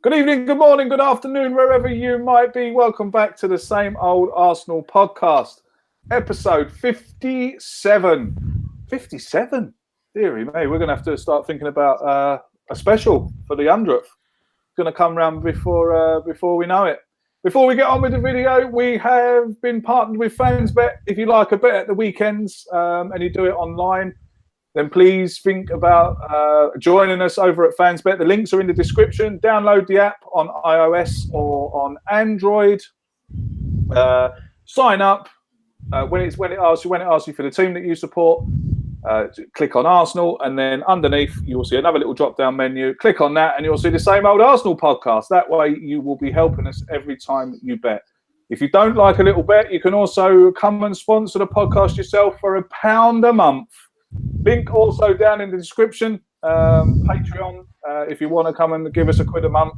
Good evening, good morning, good afternoon, wherever you might be. Welcome back to the Same Old Arsenal podcast, episode 57. 57? Deary me, we're going to have to start thinking about a special for the 100th. It's going to come round before we know it. Before we get on with the video, we have been partnered with FansBet. If you like a bet at the weekends and you do it online, then please think about joining us over at FansBet. The links are in the description. Download the app on iOS or on Android. Sign up. When it asks you for the team that you support, click on Arsenal, and then underneath you'll see another little drop-down menu. Click on that, and you'll see the Same Old Arsenal podcast. That way, you will be helping us every time you bet. If you don't like a little bet, you can also come and sponsor the podcast yourself for £1 a month. Link also down in the description. Patreon, if you want to come and give us £1 a month,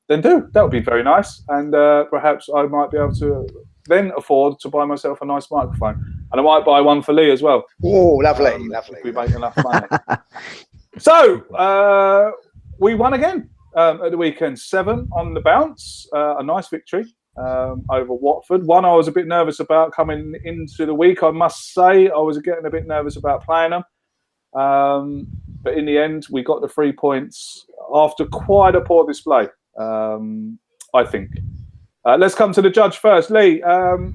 then do. That would be very nice. And perhaps I might be able to then afford to buy myself a nice microphone. And I might buy one for Lee as well. Oh, lovely. If we make enough money. So, we won again at the weekend. 7 on the bounce. A nice victory over Watford. One I was a bit nervous about coming into the week, I must say. I was getting a bit nervous about playing them. But in the end, we got the 3 points after quite a poor display, I think. Let's come to the judge first. Lee, I'll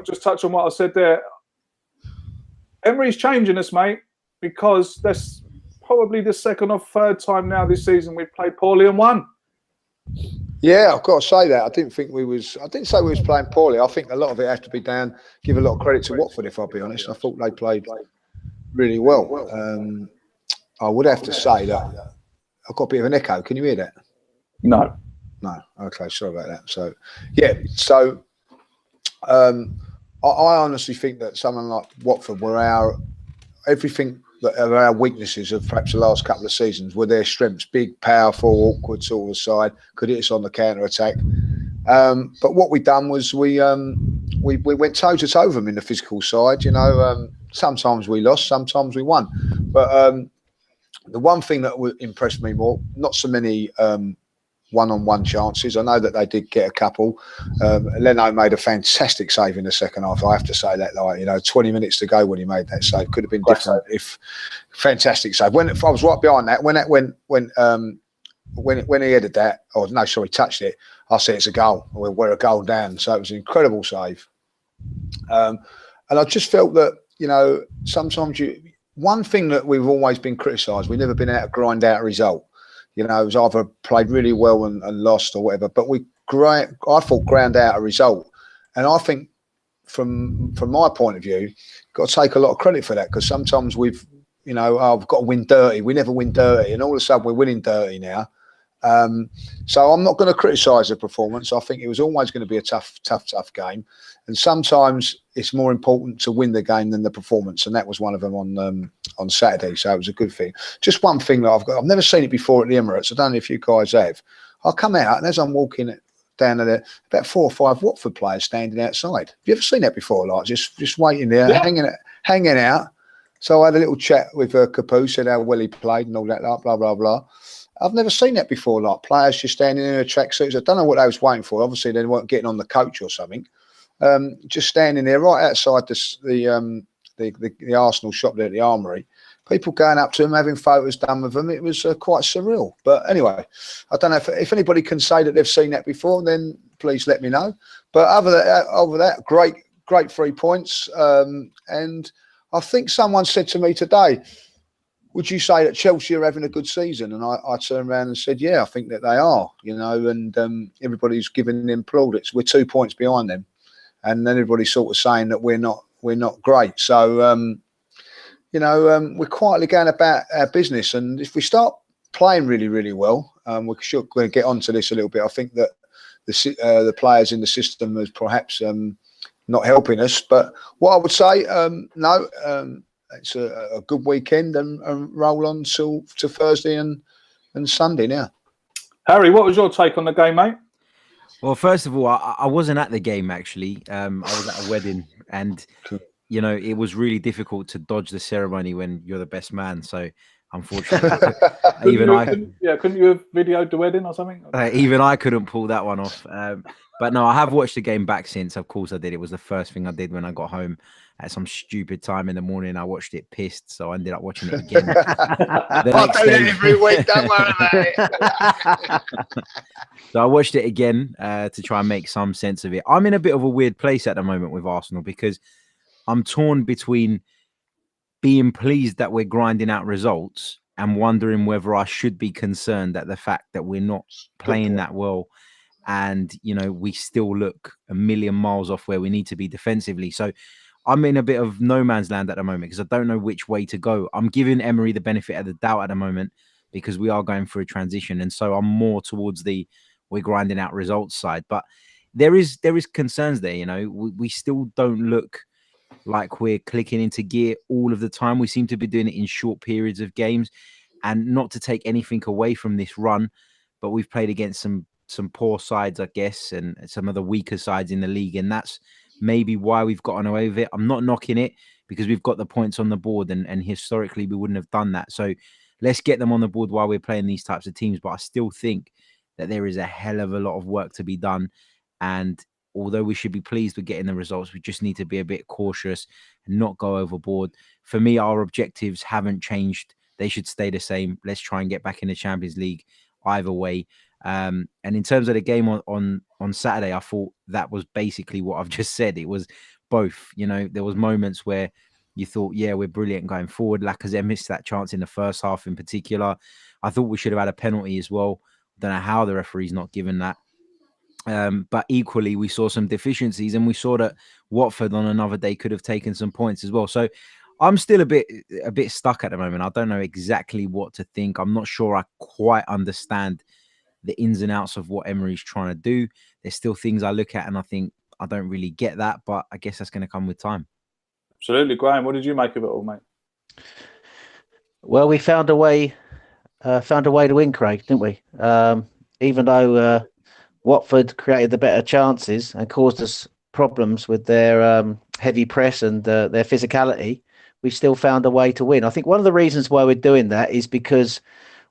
just touch on what I said there. Emery's changing us, mate, because that's probably the second or third time now this season we've played poorly and won. Yeah, I've got to say that. I didn't say we was playing poorly. I think a lot of it has to be down, give a lot of credit to Watford, if I'll be honest. I thought they played really well. I would have to say that I've got a bit of an echo. Can you hear that? No. Okay, sorry about that. So, yeah. So, I honestly think that someone like Watford were everything that are our weaknesses of perhaps the last couple of seasons were their strengths. Big, powerful, awkward sort of side. Could hit us on the counter attack. But what we done was we went toe to toe with them in the physical side. You know, sometimes we lost, sometimes we won. But the one thing that impressed me more, not so many one-on-one chances. I know that they did get a couple. Leno made a fantastic save in the second half. I have to say that, 20 minutes to go when he made that save. Could have been different if fantastic save. If I was right behind that, when he headed that, touched it, I said it's a goal. We're a goal down. So it was an incredible save. And I just felt that, sometimes one thing that we've always been criticised, we've never been able to grind out a result. It was either played really well and lost or whatever. But I thought ground out a result. And I think from my point of view, got to take a lot of credit for that, because sometimes we've got to win dirty. We never win dirty. And all of a sudden we're winning dirty now. So I'm not going to criticise the performance. I think it was always going to be a tough game. And sometimes it's more important to win the game than the performance. And that was one of them on Saturday. So it was a good thing. Just one thing that I've never seen it before at the Emirates. I don't know if you guys have. I come out, and as I'm walking down there, about 4 or 5 Watford players standing outside. Have you ever seen that before? Like just waiting there, yeah. hanging out. So I had a little chat with Capu, said how well he played and all that, blah, blah, blah. I've never seen that before, like players just standing in their tracksuits. I don't know what they was waiting for. Obviously, they weren't getting on the coach or something. Just standing there right outside the Arsenal shop there at the Armory. People going up to them, having photos done with them. It was quite surreal. But anyway, I don't know if anybody can say that they've seen that before, then please let me know. But over that, great 3 points. And I think someone said to me today, would you say that Chelsea are having a good season? And I turned around and said, yeah, I think that they are, and everybody's giving them plaudits. We're 2 points behind them. And then everybody's sort of saying that we're not great. So, we're quietly going about our business. And if we start playing really, really well, we're sure going to get onto this a little bit. I think that the players in the system is perhaps not helping us. But what I would say, it's a good weekend and roll on to Thursday and Sunday now. Harry, what was your take on the game, mate? Well, first of all, I wasn't at the game, actually. I was at a wedding, and, it was really difficult to dodge the ceremony when you're the best man. So unfortunately. Couldn't you have videoed the wedding or something? Even I couldn't pull that one off. But no, I have watched the game back since. Of course I did. It was the first thing I did when I got home at some stupid time in the morning. I watched it pissed, so I ended up watching it again. I do that every week, don't worry about it. So I watched it again to try and make some sense of it. I'm in a bit of a weird place at the moment with Arsenal because I'm torn between being pleased that we're grinding out results and wondering whether I should be concerned at the fact that we're not playing that well. And, you know, we still look a million miles off where we need to be defensively. So I'm in a bit of no man's land at the moment because I don't know which way to go. I'm giving Emery the benefit of the doubt at the moment because we are going through a transition. And so I'm more towards we're grinding out results side. But there is concerns there, you know. We still don't look like we're clicking into gear all of the time. We seem to be doing it in short periods of games. And not to take anything away from this run, but we've played against some poor sides, I guess, and some of the weaker sides in the league. And that's maybe why we've gotten away with it. I'm not knocking it because we've got the points on the board and historically we wouldn't have done that. So let's get them on the board while we're playing these types of teams. But I still think that there is a hell of a lot of work to be done. And although we should be pleased with getting the results, we just need to be a bit cautious and not go overboard. For me, our objectives haven't changed. They should stay the same. Let's try and get back in the Champions League either way. And in terms of the game on Saturday, I thought that was basically what I've just said. It was both. You know, there was moments where you thought, yeah, we're brilliant going forward. Lacazette missed that chance in the first half in particular. I thought we should have had a penalty as well. Don't know how the referee's not given that. But equally, we saw some deficiencies and we saw that Watford on another day could have taken some points as well. So I'm still a bit stuck at the moment. I don't know exactly what to think. I'm not sure I quite understand the ins and outs of what Emery's trying to do. There's still things I look at and I think I don't really get that, but I guess that's going to come with time. Absolutely. Graham, what did you make of it all, mate? Well, we found a way to win, Craig, didn't we? Even though Watford created the better chances and caused us problems with their heavy press and their physicality, we still found a way to win. I think one of the reasons why we're doing that is because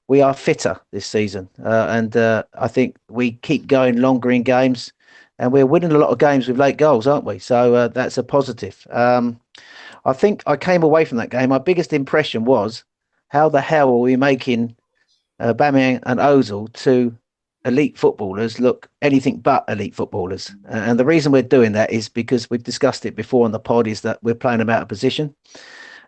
we are fitter this season. And I think we keep going longer in games and we're winning a lot of games with late goals, aren't we? So that's a positive. I think I came away from that game. My biggest impression was how the hell are we making Aubameyang and Ozil to elite footballers look anything but elite footballers. And the reason we're doing that is because we've discussed it before on the pod, is that we're playing them out of position.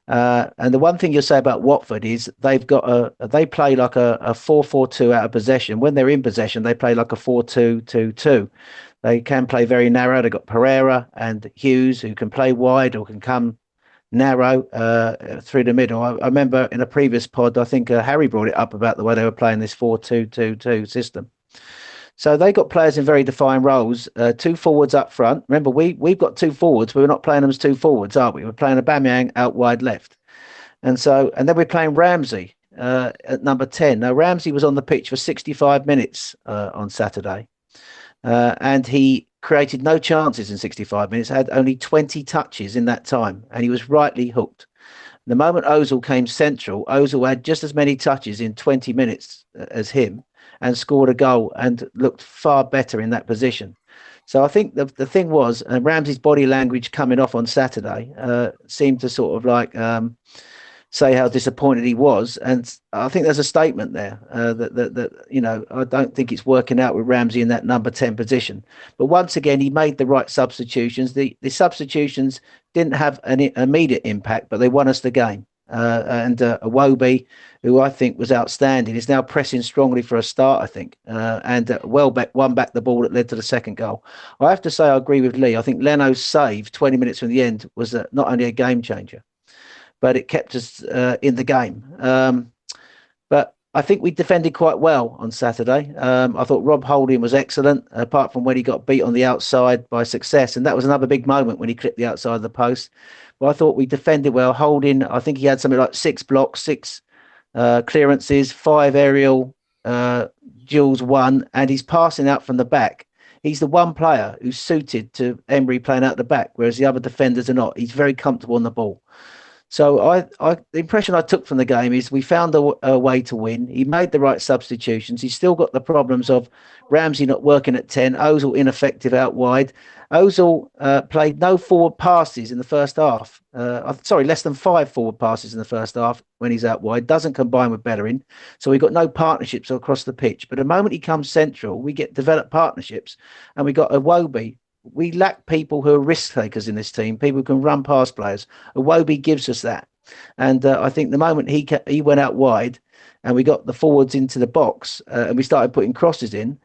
And the one thing you'll say about Watford is they play like a 4-4-2 out of possession. When they're in possession, they play like a 4-2-2-2. They can play very narrow. They've got Pereira and Hughes who can play wide or can come narrow through the middle. I remember in a previous pod, I think Harry brought it up about the way they were playing this 4-2-2-2 system. So they got players in very defined roles, two forwards up front. Remember, we've got two forwards, but we're not playing them as two forwards, are we? We're playing Aubameyang out wide left. And then we're playing Ramsey at number 10. Now, Ramsey was on the pitch for 65 minutes on Saturday. And he created no chances in 65 minutes, had only 20 touches in that time, and he was rightly hooked. The moment Ozil came central, Ozil had just as many touches in 20 minutes as him and scored a goal and looked far better in that position. So I think the thing was, Ramsey's body language coming off on Saturday seemed to sort of like say how disappointed he was. And I think there's a statement there that you know, I don't think it's working out with Ramsey in that number 10 position. But once again, he made the right substitutions. The substitutions didn't have an immediate impact, but they won us the game. And Iwobi, who I think was outstanding, is now pressing strongly for a start, I think, and won back the ball that led to the second goal. I have to say I agree with Lee. I think Leno's save 20 minutes from the end was not only a game changer, but it kept us in the game. But I think we defended quite well on Saturday. I thought Rob Holding was excellent, apart from when he got beat on the outside by Success. And that was another big moment when he clipped the outside of the post. But I thought we defended well. Holding, I think he had something like 6 blocks, 6 clearances, 5 aerial duels won, and he's passing out from the back. He's the one player who's suited to Emery playing out the back, whereas the other defenders are not. He's very comfortable on the ball. So the impression I took from the game is we found a way to win. He made the right substitutions. He's still got the problems of Ramsey not working at 10, Ozil ineffective out wide. Ozil played no forward passes in the first half. Less than 5 forward passes in the first half when he's out wide. Doesn't combine with Bellerin. So we've got no partnerships across the pitch. But the moment he comes central, we get developed partnerships. And we got Iwobi. We lack people who are risk takers in this team, people who can run past players. Iwobi gives us that. And I think the moment he went out wide and we got the forwards into the box and we started putting crosses in,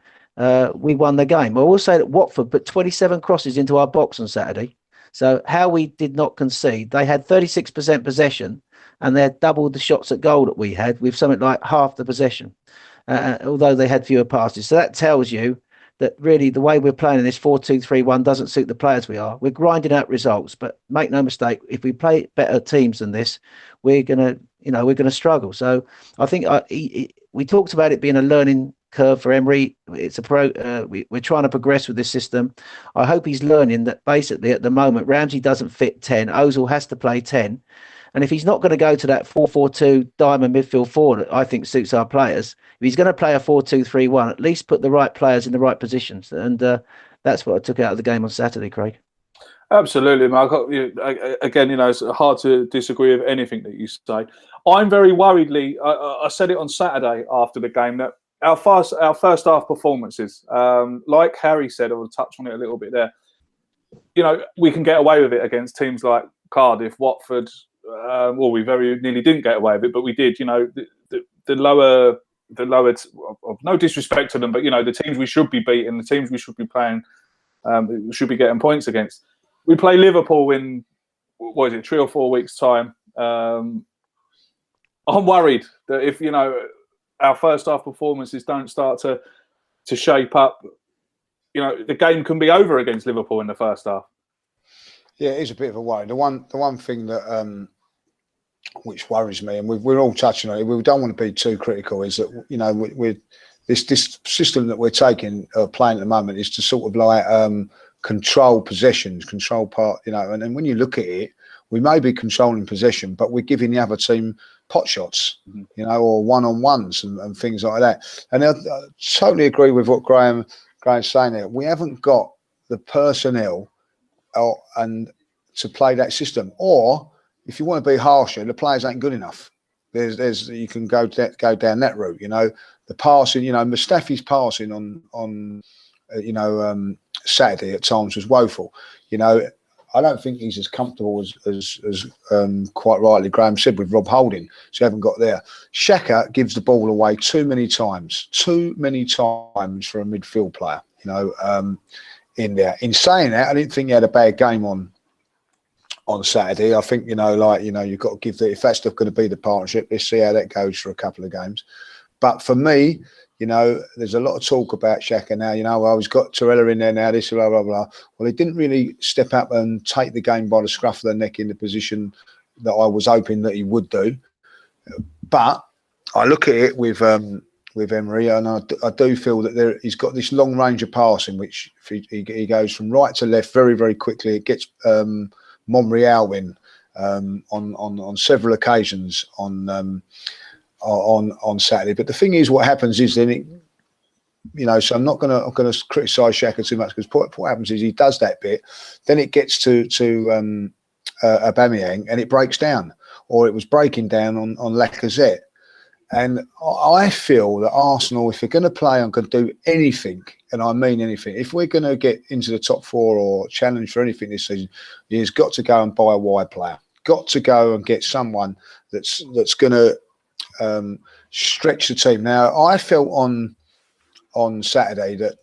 we won the game. I will say that Watford put 27 crosses into our box on Saturday. So how we did not concede, they had 36% possession and they had double the shots at goal that we had with something like half the possession, although they had fewer passes. So that tells you that really the way we're playing in this 4-2-3-1 doesn't suit the players we are. We're grinding out results, but make no mistake, if we play better teams than this, we're gonna struggle. So I think we talked about it being a learning curve for Emery. It's we're trying to progress with this system. I hope he's learning that basically at the moment Ramsey doesn't fit 10. Ozil has to play 10. And if he's not going to go to that 4-4-2 diamond midfield forward that I think suits our players, if he's going to play a 4-2-3-1, at least put the right players in the right positions. And that's what I took out of the game on Saturday, Craig. Absolutely, Mark. Again, it's hard to disagree with anything that you say. I'm very worried, Lee. I said it on Saturday after the game that our first half performances, like Harry said, I will touch on it a little bit there. We can get away with it against teams like Cardiff, Watford. Well, we very nearly didn't get away with it, but we did. The lower, no disrespect to them, but the teams we should be beating, the teams we should be playing, we should be getting points against. We play Liverpool in 3 or 4 weeks' time. I'm worried that if our first half performances don't start to shape up, the game can be over against Liverpool in the first half. Yeah, it is a bit of a worry. The one thing that which worries me, and we're all touching on it, we don't want to be too critical, is that with this system that we're taking playing at the moment is to sort of like control possessions, control part, and then when you look at it, we may be controlling possession, but we're giving the other team pot shots, or one-on-ones and things like that. And I totally agree with what Graham's saying there. We haven't got the personnel and to play that system, or if you want to be harsher, the players ain't good enough. There's you can go down that route. The passing, Mustafi's passing on Saturday at times was woeful. I don't think he's as comfortable as quite rightly Graham said with Rob Holding. So you haven't got there. Xhaka gives the ball away too many times for a midfield player. In there. In saying that, I didn't think he had a bad game on Saturday. I think you've got to give if that's going to be the partnership, let's see how that goes for a couple of games. But for me, there's a lot of talk about Xhaka now. He's got Torreira in there now. This blah blah blah. Well, he didn't really step up and take the game by the scruff of the neck in the position that I was hoping that he would do. But I look at it with Emery, and I do feel that he's got this long range of passing, which he goes from right to left very, very quickly. It gets Monreal in on several occasions on Saturday. But the thing is, what happens is then so I'm not going to criticise Xhaka too much, because what happens is he does that bit, then it gets to Aubameyang and it breaks down, or it was breaking down on Lacazette. And I feel that Arsenal, if they're going to play and can do anything, and I mean anything, if we're going to get into the top 4 or challenge for anything this season, he's got to go and buy a wide player. Got to go and get someone that's going to stretch the team. Now, I felt on Saturday that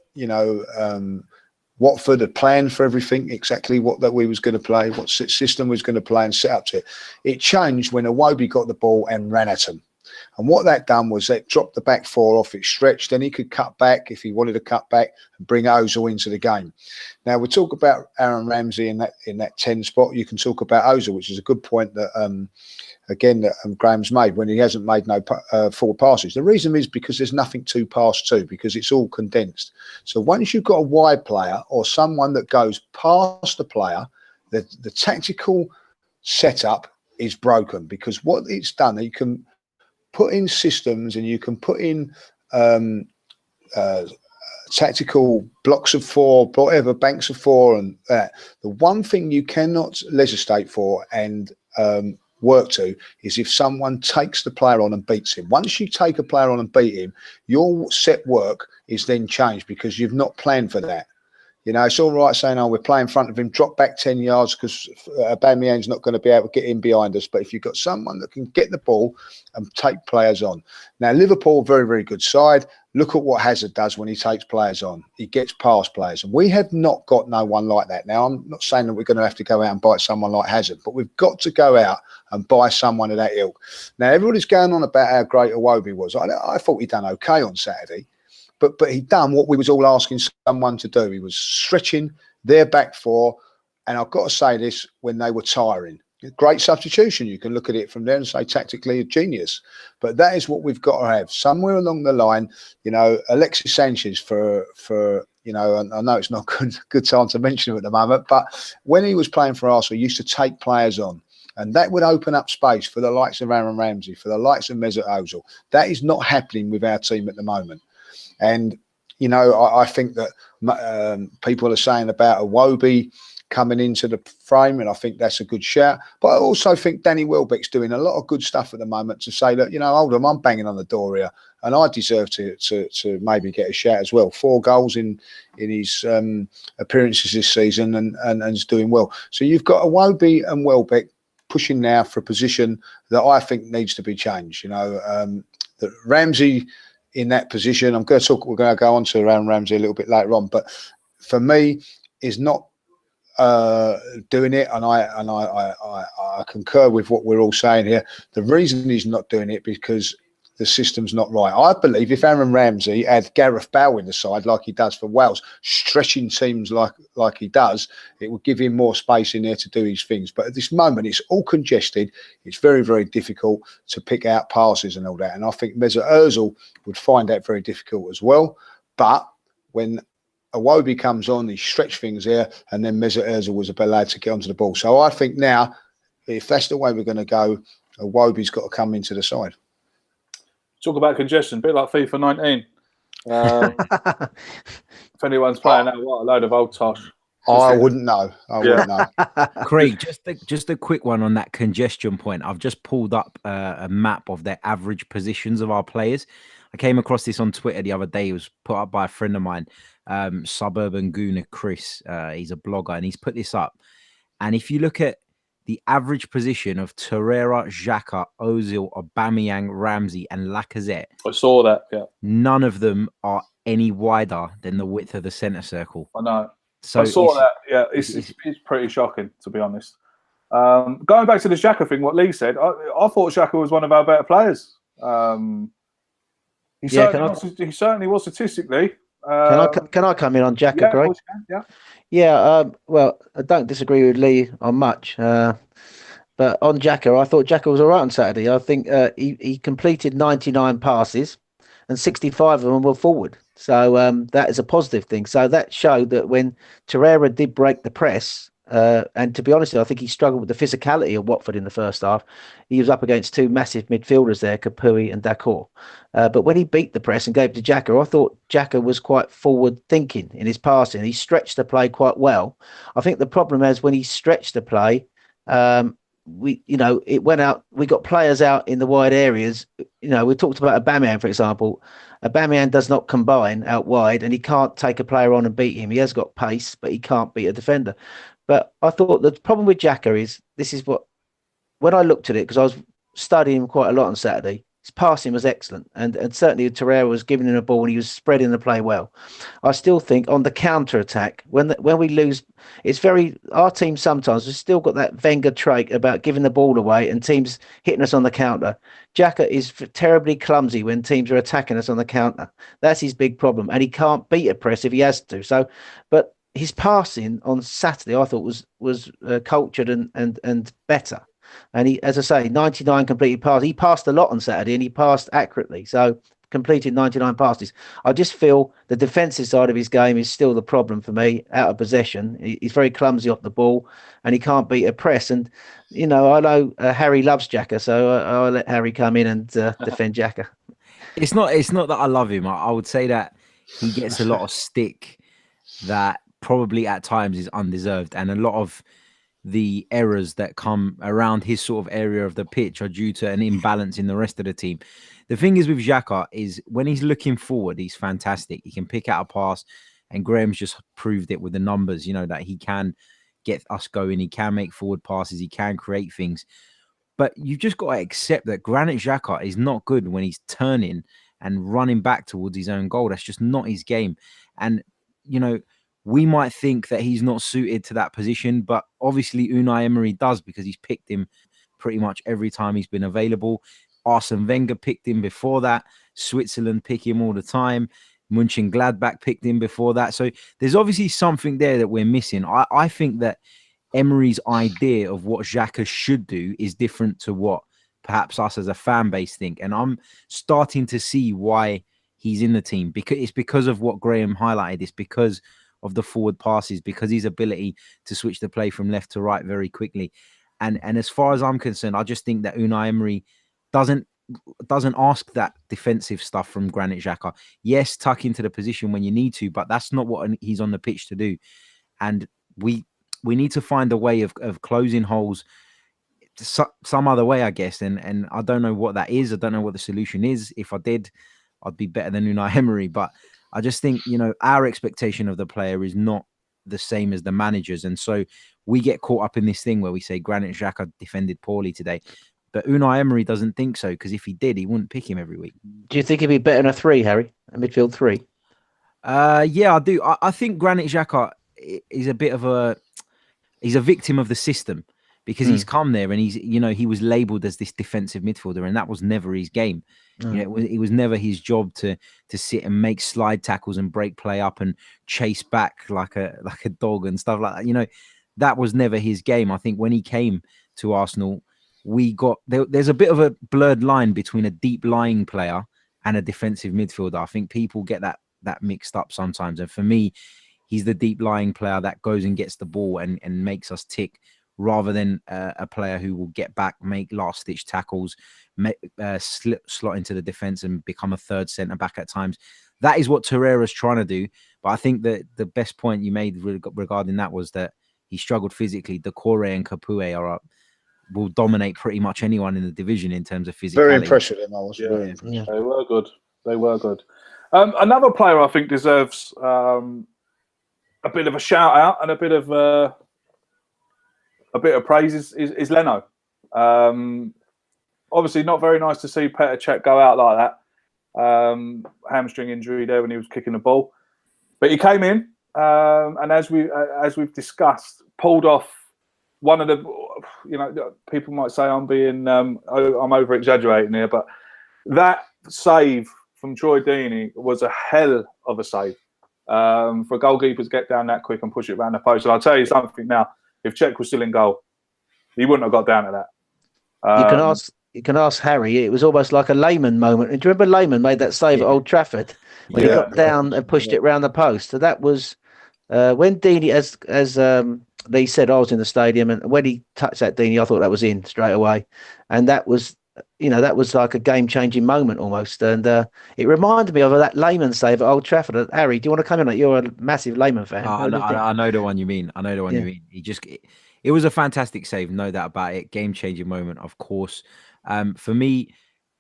Watford had planned for everything, exactly that we was going to play, what system was going to play, and set up to it. It changed when Iwobi got the ball and ran at him. And what that done was that dropped the back 4 off, it stretched, then he could cut back if he wanted to cut back and bring Ozil into the game. Now, we talk about Aaron Ramsey in that 10 spot. You can talk about Ozil, which is a good point that, Graham's made when he hasn't made no forward passes. The reason is because there's nothing to pass to, because it's all condensed. So once you've got a wide player or someone that goes past the player, the tactical setup is broken, because what it's done, you can put in systems and you can put in tactical blocks of 4, whatever, banks of 4, and that. The one thing you cannot legislate for and work to is if someone takes the player on and beats him. Once you take a player on and beat him, your set work is then changed, because you've not planned for that. You know, it's all right saying, oh, we're playing in front of him, drop back 10 yards because Aubameyang's not going to be able to get in behind us. But if you've got someone that can get the ball and take players on. Now, Liverpool, very, very good side. Look at what Hazard does when he takes players on. He gets past players. And we have not got no one like that. Now, I'm not saying that we're going to have to go out and buy someone like Hazard, but we've got to go out and buy someone of that ilk. Now, everybody's going on about how great Iwobi was. I thought he'd done okay on Saturday. But he done what we was all asking someone to do. He was stretching their back 4. And I've got to say this, when they were tiring. Great substitution. You can look at it from there and say tactically a genius. But that is what we've got to have. Somewhere along the line, you know, Alexis Sanchez for you know, and I know it's not good time to mention him at the moment, but when he was playing for Arsenal, he used to take players on. And that would open up space for the likes of Aaron Ramsey, for the likes of Mesut Ozil. That is not happening with our team at the moment. And, you know, I think that people are saying about Iwobi coming into the frame, and I think that's a good shout. But I also think Danny Welbeck's doing a lot of good stuff at the moment to say that, you know, hold on, I'm banging on the door here, and I deserve to maybe get a shout as well. 4 goals in his appearances this season, and is doing well. So you've got Iwobi and Welbeck pushing now for a position that I think needs to be changed. You know, that Ramsey in that position, we're going to go on to Aaron Ramsey a little bit later on, but for me, is not doing it, and I concur with what we're all saying here. The reason he's not doing it because the system's not right. I believe if Aaron Ramsey had Gareth Bale in the side like he does for Wales, stretching teams like he does, it would give him more space in there to do his things. But at this moment, it's all congested. It's very, very difficult to pick out passes and all that. And I think Mesut Ozil would find that very difficult as well. But when Iwobi comes on, he stretched things there, and then Mesut Ozil was allowed to get onto the ball. So I think now, if that's the way we're going to go, Iwobi's got to come into the side. Talk about congestion, a bit like FIFA 19. If anyone's playing that, what a load of old tosh. I wouldn't know. Wouldn't know. Craig, just a quick one on that congestion point. I've just pulled up a map of the average positions of our players. I came across this on Twitter the other day. It was put up by a friend of mine, Suburban Gooner Chris. He's a blogger, and he's put this up. And if you look at the average position of Torreira, Xhaka, Ozil, Aubameyang, Ramsey, and Lacazette. I saw that, yeah. None of them are any wider than the width of the centre circle. I know. So I saw that, yeah. It's pretty shocking, to be honest. Going back to the Xhaka thing, what Lee said, I thought Xhaka was one of our better players. He certainly was statistically. Can I come in on Xhaka, Greg? Yeah. Yeah, well, I don't disagree with Lee on much, but on Xhaka, I thought Xhaka was all right on Saturday. I think he completed 99 passes, and 65 of them were forward. So that is a positive thing. So that showed that when Torreira did break the press, and to be honest, I think he struggled with the physicality of Watford in the first half. He was up against 2 massive midfielders there, Kapui and Dacour. But when he beat the press and gave it to Xhaka, I thought Xhaka was quite forward-thinking in his passing. He stretched the play quite well. I think the problem is when he stretched the play, it went out. We got players out in the wide areas. We talked about Aubameyang, for example. Aubameyang does not combine out wide, and he can't take a player on and beat him. He has got pace, but he can't beat a defender. But I thought the problem with Xhaka is, when I looked at it, because I was studying him quite a lot on Saturday, his passing was excellent. And certainly Torreira was giving him a ball and he was spreading the play well. I still think on the counter-attack, when we lose, our team sometimes has still got that Wenger trait about giving the ball away and teams hitting us on the counter. Xhaka is terribly clumsy when teams are attacking us on the counter. That's his big problem. And he can't beat a press if he has to. But his passing on Saturday, I thought was cultured and better. And he, as I say, 99 completed passes. He passed a lot on Saturday, and he passed accurately. So completed 99 passes. I just feel the defensive side of his game is still the problem for me. Out of possession, he's very clumsy off the ball, and he can't beat a press. And I know Harry loves Xhaka, so I'll let Harry come in and defend Xhaka. It's not that I love him. I would say that he gets a lot of stick that probably at times is undeserved, and a lot of the errors that come around his sort of area of the pitch are due to an imbalance in the rest of the team. The thing is with Xhaka is when he's looking forward, he's fantastic. He can pick out a pass, and Graham's just proved it with the numbers, that he can get us going. He can make forward passes. He can create things. But you've just got to accept that Granit Xhaka is not good when he's turning and running back towards his own goal. That's just not his game. And, we might think that he's not suited to that position, but obviously Unai Emery does, because he's picked him pretty much every time he's been available. Arsene Wenger picked him before that. Switzerland pick him all the time. Mönchengladbach picked him before that. So there's obviously something there that we're missing. I think that Emery's idea of what Xhaka should do is different to what perhaps us as a fan base think. And I'm starting to see why he's in the team, because it's because of what Graham highlighted. It's because of the forward passes, because his ability to switch the play from left to right very quickly. And as far as I'm concerned, I just think that Unai Emery doesn't ask that defensive stuff from Granit Xhaka. Yes, tuck into the position when you need to, but that's not what he's on the pitch to do. And we need to find a way of closing holes some other way, I guess. And I don't know what that is. I don't know what the solution is. If I did, I'd be better than Unai Emery. But I just think, our expectation of the player is not the same as the managers. And so we get caught up in this thing where we say Granit Xhaka defended poorly today. But Unai Emery doesn't think so, because if he did, he wouldn't pick him every week. Do you think he'd be better than a 3, Harry? A midfield 3? Yeah, I do. I think Granit Xhaka is a bit of he's a victim of the system, because he's come there and he was labelled as this defensive midfielder, and that was never his game. It was never his job to sit and make slide tackles and break play up and chase back like a dog and stuff like that. That was never his game. I think when he came to Arsenal, there's a bit of a blurred line between a deep lying player and a defensive midfielder. I think people get that mixed up sometimes. And for me, he's the deep lying player that goes and gets the ball and makes us tick, rather than a player who will get back, make last-ditch tackles, slot into the defence and become a third centre-back at times. That is what Torreira's trying to do. But I think that the best point you made regarding that was that he struggled physically. Decore and Capoue will dominate pretty much anyone in the division in terms of physicality. Very impressed with him. I was very impressed. Yeah. They were good. Another player I think deserves a bit of a shout-out and a bit of praise is Leno. Obviously, not very nice to see Petr Cech go out like that. Hamstring injury there when he was kicking the ball, but he came in and as we've discussed, pulled off one of the. People might say I'm over exaggerating here, but that save from Troy Deeney was a hell of a save for a goalkeeper to get down that quick and push it around the post. And I'll tell you something now. If Cech was still in goal, he wouldn't have got down to that. You can ask Harry. It was almost like a Lehmann moment. And do you remember Lehmann made that save at Old Trafford when he got down and pushed it round the post? So that was when Deeney, as Lee said, I was in the stadium, and when he touched that Deeney, I thought that was in straight away, and that was like a game-changing moment almost. And it reminded me of that Lehmann save at Old Trafford. Harry, do you want to come in? You're a massive Lehmann fan. I know the one you mean. You mean. It was a fantastic save, no doubt about it. Game-changing moment, of course. For me,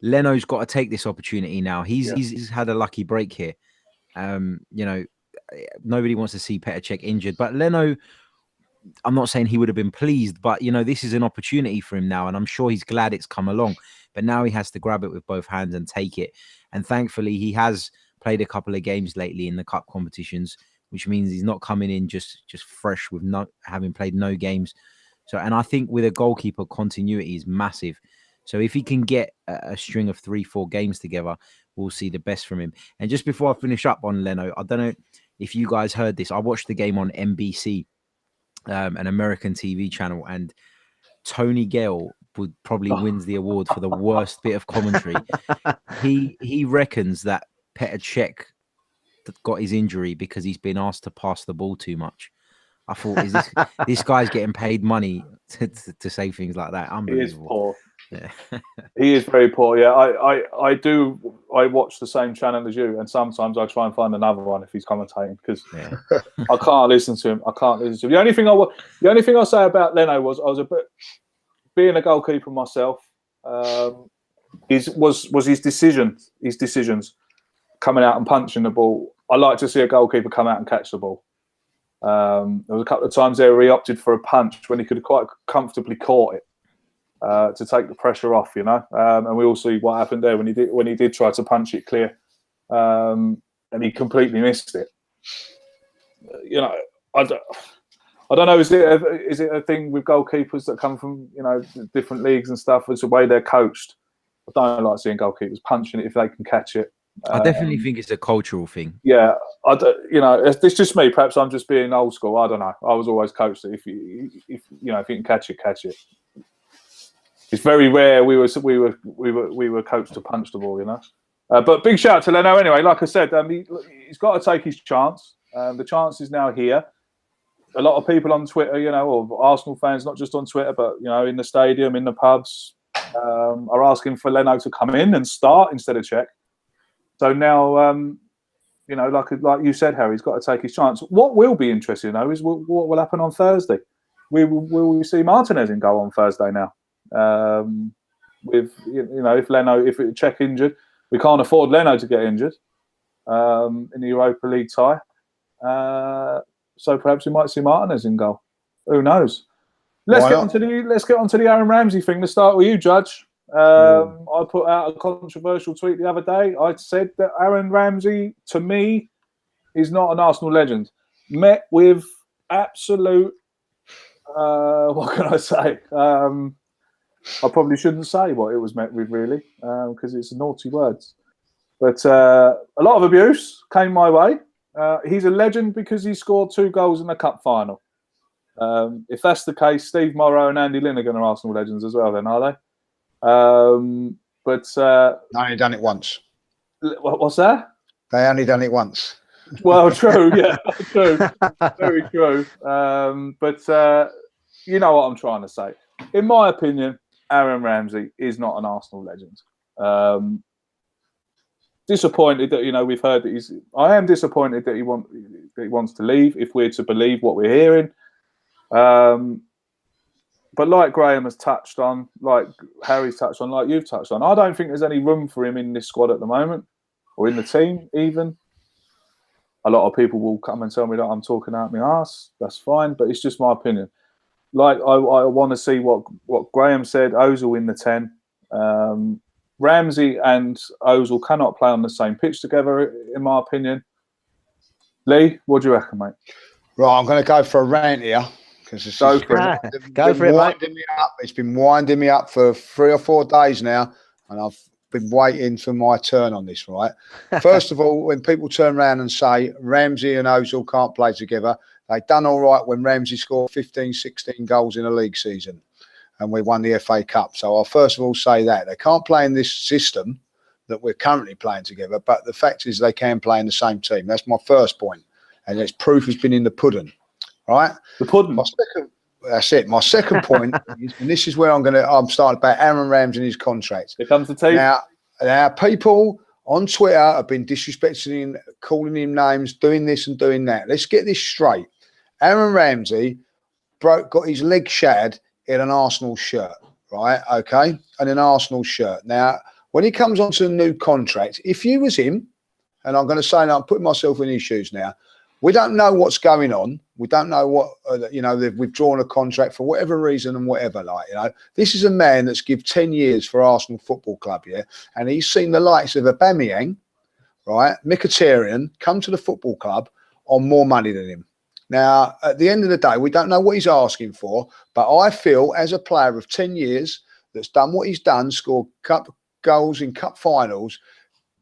Leno's got to take this opportunity now. He's had a lucky break here. Nobody wants to see Petr Cech injured, but Leno, I'm not saying he would have been pleased, but this is an opportunity for him now, and I'm sure he's glad it's come along. But now he has to grab it with both hands and take it. And thankfully, he has played a couple of games lately in the cup competitions, which means he's not coming in just fresh with having played no games. So, and I think with a goalkeeper, continuity is massive. So if he can get a string of 3-4 games together, we'll see the best from him. And just before I finish up on Leno, I don't know if you guys heard this. I watched the game on NBC, an American TV channel, and Tony Gale would probably wins the award for the worst bit of commentary. He reckons that Petr Cech got his injury because he's been asked to pass the ball too much. I thought, is this guy's getting paid money to say things like that? Unbelievable. He is poor. Yeah. He is very poor. Yeah, I watch the same channel as you, and sometimes I try and find another one if he's commentating because I can't listen to him. The only thing I say about Leno was I was a bit being a goalkeeper myself. Was his decisions coming out and punching the ball. I like to see a goalkeeper come out and catch the ball. There was a couple of times there where he opted for a punch when he could have quite comfortably caught it to take the pressure off, and we all see what happened there when he did try to punch it clear, and he completely missed it. I don't know. Is it a thing with goalkeepers that come from different leagues and stuff? It's the way they're coached. I don't like seeing goalkeepers punching it if they can catch it. I definitely think it's a cultural thing. Yeah, it's just me. Perhaps I'm just being old school. I don't know. I was always coached that if you can catch it, catch it. It's very rare we were coached to punch the ball, But big shout out to Leno anyway. Like I said, he's got to take his chance. The chance is now here. A lot of people on Twitter, or Arsenal fans, not just on Twitter, but in the stadium, in the pubs, are asking for Leno to come in and start instead of Cech. So now, like you said, Harry, he's got to take his chance. What will be interesting, though, is what will happen on Thursday. Will we see Martinez in goal on Thursday now? If Cech injured, we can't afford Leno to get injured in the Europa League tie. So perhaps we might see Martinez in goal. Who knows? Let's get onto the Aaron Ramsey thing. Let's start with you, Judge. I put out a controversial tweet the other day. I said that Aaron Ramsey, to me, is not an Arsenal legend. Met with absolute, what can I say? I probably shouldn't say what it was met with, really, because it's naughty words. But a lot of abuse came my way. He's a legend because he scored 2 goals in the cup final. If that's the case, Steve Morrow and Andy Linegan are Arsenal legends as well, then, are they? They only done it once. What's that? They only done it once. Well, true, yeah, true, very true. But you know what I'm trying to say. In my opinion, Aaron Ramsey is not an Arsenal legend. Disappointed that we've heard that I am disappointed that he wants to leave. If we're to believe what we're hearing. But like Graham has touched on, like Harry's touched on, like you've touched on, I don't think there's any room for him in this squad at the moment, or in the team even. A lot of people will come and tell me that I'm talking out my arse. That's fine, but it's just my opinion. Like I want to see what Graham said. Ozil in the 10. Ramsey and Ozil cannot play on the same pitch together, in my opinion. Lee, what do you reckon, mate? Right, I'm going to go for a rant here. Go for it, mate. It's been winding me up for 3 or 4 days now, and I've been waiting for my turn on this, right? First of all, when people turn around and say Ramsey and Ozil can't play together, they done all right when Ramsey scored 15, 16 goals in a league season and we won the FA Cup. So I'll first of all say that. They can't play in this system that we're currently playing together, but the fact is they can play in the same team. That's my first point. And its proof has been in the pudding. Right, the pudding. That's it. My second point, is, and this is where I'm starting about Aaron Ramsey and his contract. Here comes the team. Now, people on Twitter have been disrespecting him, calling him names, doing this and doing that. Let's get this straight. Aaron Ramsey got his leg shattered in an Arsenal shirt, right? Okay, and an Arsenal shirt. Now, when he comes onto a new contract, if you was him, and I'm going to say, now I'm putting myself in his shoes now. We don't know what's going on. We don't know what, they've withdrawn a contract for whatever reason and whatever, This is a man that's given 10 years for Arsenal Football Club, yeah? And he's seen the likes of Aubameyang, right, Mkhitaryan, come to the football club on more money than him. Now, at the end of the day, we don't know what he's asking for, but I feel as a player of 10 years that's done what he's done, scored cup goals in cup finals,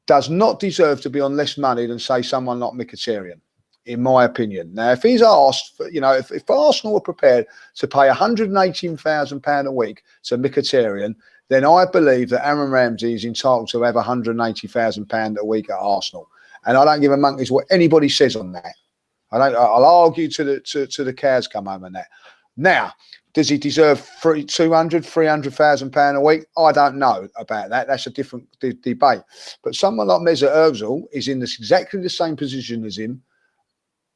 does not deserve to be on less money than, say, someone like Mkhitaryan. in my opinion. Now, if he's asked, for, if Arsenal are prepared to pay £118,000 a week to Mkhitaryan, then I believe that Aaron Ramsey is entitled to have £180,000 a week at Arsenal. And I don't give a monkey's what anybody says on that. I'll argue to the cows come home on that. Now, does he deserve £300,000 a week? I don't know about that. That's a different debate. But someone like Mesut Ozil is in exactly the same position as him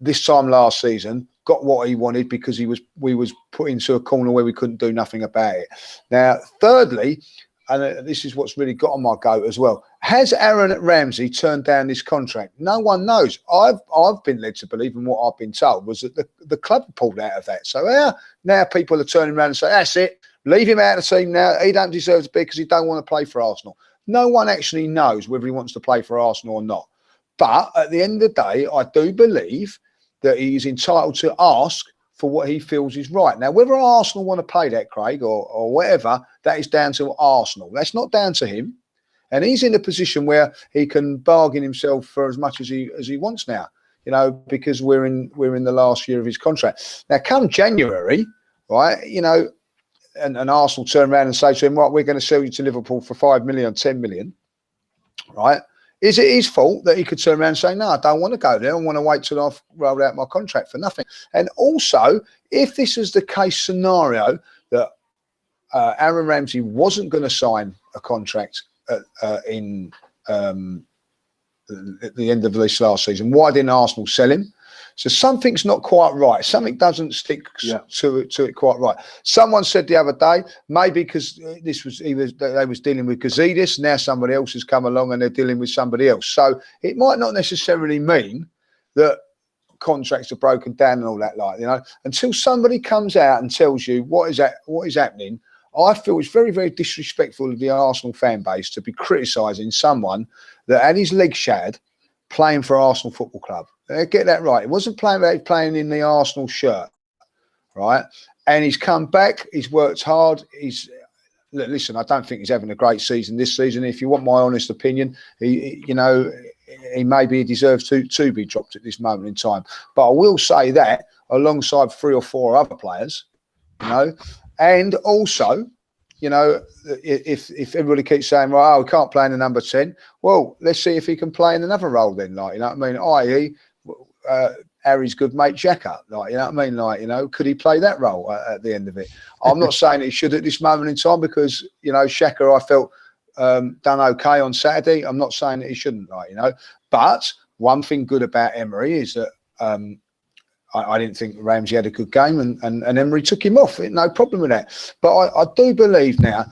this time last season, got what he wanted because we was put into a corner where we couldn't do nothing about it. Now, thirdly, and this is what's really got on my goat as well, has Aaron Ramsey turned down this contract? No one knows. I've been led to believe, and what I've been told was that the club pulled out of that. So now people are turning around and saying, that's it, leave him out of the team now. He don't deserve to be because he don't want to play for Arsenal. No one actually knows whether he wants to play for Arsenal or not. But at the end of the day, I do believe that he is entitled to ask for what he feels is right. Now, whether Arsenal want to pay that, Craig, or whatever, that is down to Arsenal. That's not down to him. And he's in a position where he can bargain himself for as much as he wants now, because we're in the last year of his contract. Now, come January, right, and Arsenal turn around and say to him, right, we're going to sell you to Liverpool for 5 million, 10 million, right? Is it his fault that he could turn around and say, no, I don't want to go there. I want to wait till I've rolled out my contract for nothing? And also, if this is the case scenario that Aaron Ramsey wasn't going to sign a contract at the end of this last season, why didn't Arsenal sell him? So something's not quite right. Something doesn't stick to it quite right. Someone said the other day, maybe because they was dealing with Gazidis, now somebody else has come along and they're dealing with somebody else. So it might not necessarily mean that contracts are broken down and all that, until somebody comes out and tells you what is happening. I feel it's very, very disrespectful of the Arsenal fan base to be criticising someone that had his leg shattered playing for Arsenal Football Club. Get that right. It wasn't playing in the Arsenal shirt, right? And he's come back. He's worked hard. Listen, I don't think he's having a great season this season. If you want my honest opinion, he maybe deserves to be dropped at this moment in time. But I will say that alongside 3 or 4 other players, and also, if everybody keeps saying, right, we can't play in the number 10, well, let's see if he can play in another role then, i.e., Harry's good mate Xhaka, could he play that role at the end of it? I'm not saying he should at this moment in time because, Xhaka, I felt done okay on Saturday. I'm not saying that he shouldn't, but one thing good about Emery is that I didn't think Ramsey had a good game and Emery took him off. No problem with that. But I do believe now,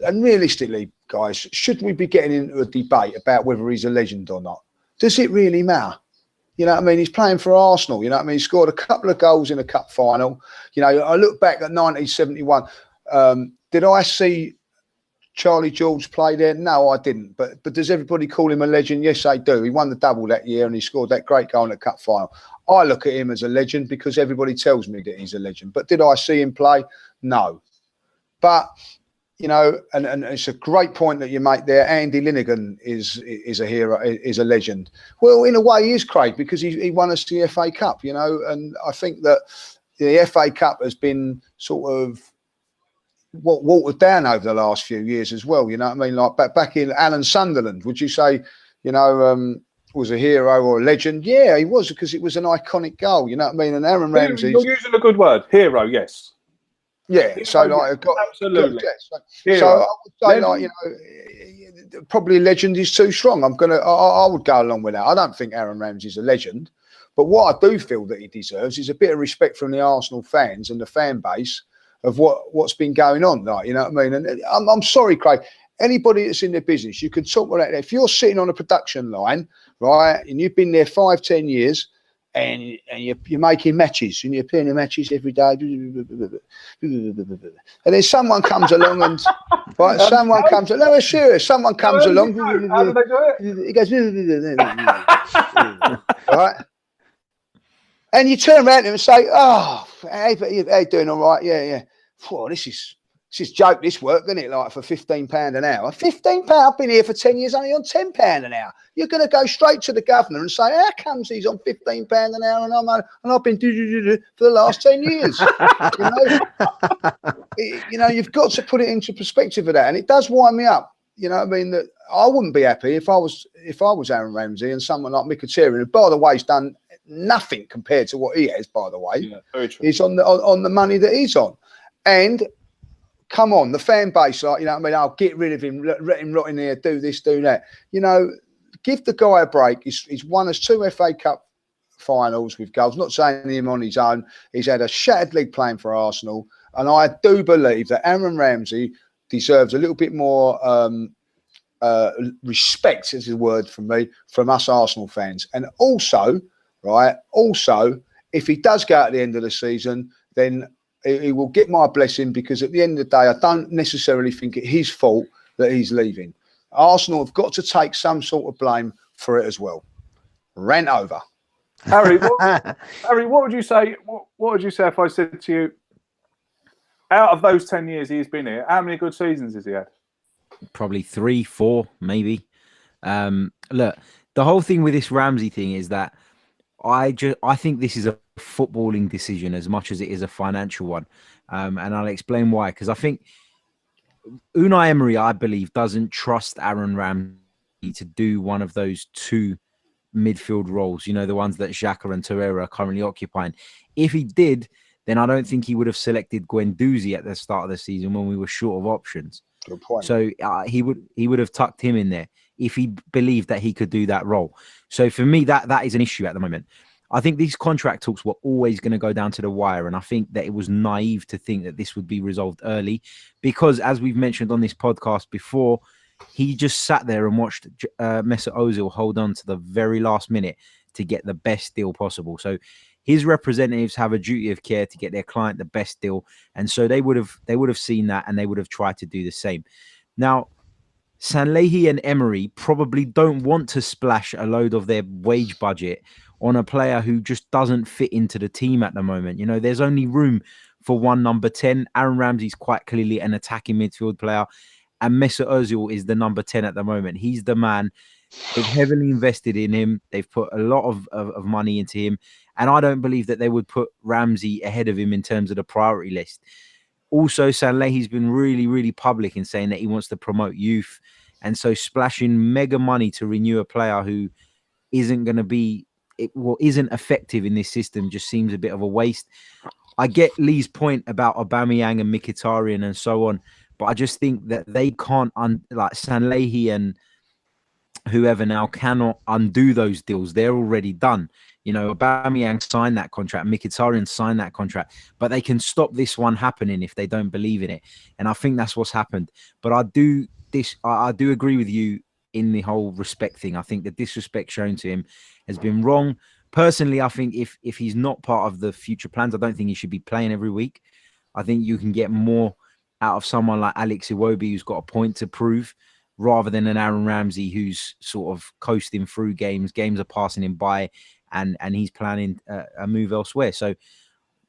and realistically, guys, should we be getting into a debate about whether he's a legend or not? Does it really matter? He's playing for Arsenal. He scored a couple of goals in a cup final. I look back at 1971. Did I see Charlie George play there? No, I didn't. But does everybody call him a legend? Yes, they do. He won the double that year and he scored that great goal in the cup final. I look at him as a legend because everybody tells me that he's a legend. But did I see him play? No. But, and it's a great point that you make there. Andy Linegan is a hero, is a legend. Well, in a way he is, Craig, because he won us the FA Cup, and I think that the FA Cup has been sort of watered down over the last few years as well. Like back in Alan Sunderland, would you say, was a hero or a legend? Yeah, he was, because it was an iconic goal. And Aaron Ramsey. You're using a good word, hero. Yes. Yeah. Hero, so absolutely. So I would say probably legend is too strong. I would go along with that. I don't think Aaron Ramsey's a legend, but what I do feel that he deserves is a bit of respect from the Arsenal fans and the fan base of what's been going on. And I'm sorry, Craig. Anybody that's in their business, you can talk about that. If you're sitting on a production line, right, and you've been there 5-10 years, and you're making matches, and you're playing the matches every day, and then someone comes along and right, someone comes along. No, it's serious. Someone comes along. How do they do it? He goes, right, and you turn around to him and say, "Oh, hey, doing all right? Yeah. Whoa, this is It's just joke, this work, isn't it? Like for £15 an hour. £15? I've been here for 10 years, only on £10 an hour. You're going to go straight to the governor and say, how comes he's on £15 an hour and I've been for the last 10 years? You've got to put it into perspective of that. And it does wind me up. You know what I mean? That I wouldn't be happy if I was Aaron Ramsey and someone like Mkhitaryan, who, by the way, has done nothing compared to what he has, by the way. Yeah, very true. He's on the money that he's on. And come on, the fan base, like, you know what I mean? I'll get rid of him, let him rot in there, do this, do that. You know, give the guy a break. He's won us 2 FA Cup finals with goals. Not saying him on his own. He's had a shattered leg playing for Arsenal. And I do believe that Aaron Ramsey deserves a little bit more respect, is a word from me, from us Arsenal fans. And also, if he does go at the end of the season, then he will get my blessing, because at the end of the day, I don't necessarily think it's his fault that he's leaving. Arsenal have got to take some sort of blame for it as well. Rant over. Harry, what would you say? What would you say if I said to you, out of those 10 years he's been here, how many good seasons has he had? Probably 3, 4, maybe. Look, the whole thing with this Ramsey thing is that I think this is a footballing decision as much as it is a financial one. And I'll explain why. Because I think Unai Emery, I believe, doesn't trust Aaron Ramsey to do one of those 2 midfield roles, you know, the ones that Xhaka and Torreira are currently occupying. If he did, then I don't think he would have selected Guendouzi at the start of the season when we were short of options. Good point. So he would have tucked him in there if he believed that he could do that role. So for me, that is an issue at the moment. I think these contract talks were always going to go down to the wire. And I think that it was naive to think that this would be resolved early, because as we've mentioned on this podcast before, he just sat there and watched Mesut Ozil hold on to the very last minute to get the best deal possible. So his representatives have a duty of care to get their client the best deal. And so they would have seen that, and they would have tried to do the same. Now, Sanlehi and Emery probably don't want to splash a load of their wage budget on a player who just doesn't fit into the team at the moment. You know, there's only room for one number 10. Aaron Ramsey's quite clearly an attacking midfield player, and Mesut Ozil is the number 10 at the moment. He's the man. They've heavily invested in him. They've put a lot of money into him. And I don't believe that they would put Ramsey ahead of him in terms of the priority list. Also, Sanlehi's been really, really public in saying that he wants to promote youth. And so splashing mega money to renew a player who isn't going to be, isn't effective in this system just seems a bit of a waste. I get Lee's point about Aubameyang and Mkhitaryan and so on, but I just think that they can't, like Sanlehi and whoever now cannot undo those deals. They're already done. You know, Aubameyang signed that contract, Mkhitaryan signed that contract, but they can stop this one happening if they don't believe in it. And I think that's what's happened. But I do agree with you in the whole respect thing. I think the disrespect shown to him has been wrong. Personally, I think if he's not part of the future plans, I don't think he should be playing every week. I think you can get more out of someone like Alex Iwobi, who's got a point to prove, rather than an Aaron Ramsey who's sort of coasting through games. Games are passing him by, and he's planning a move elsewhere. So,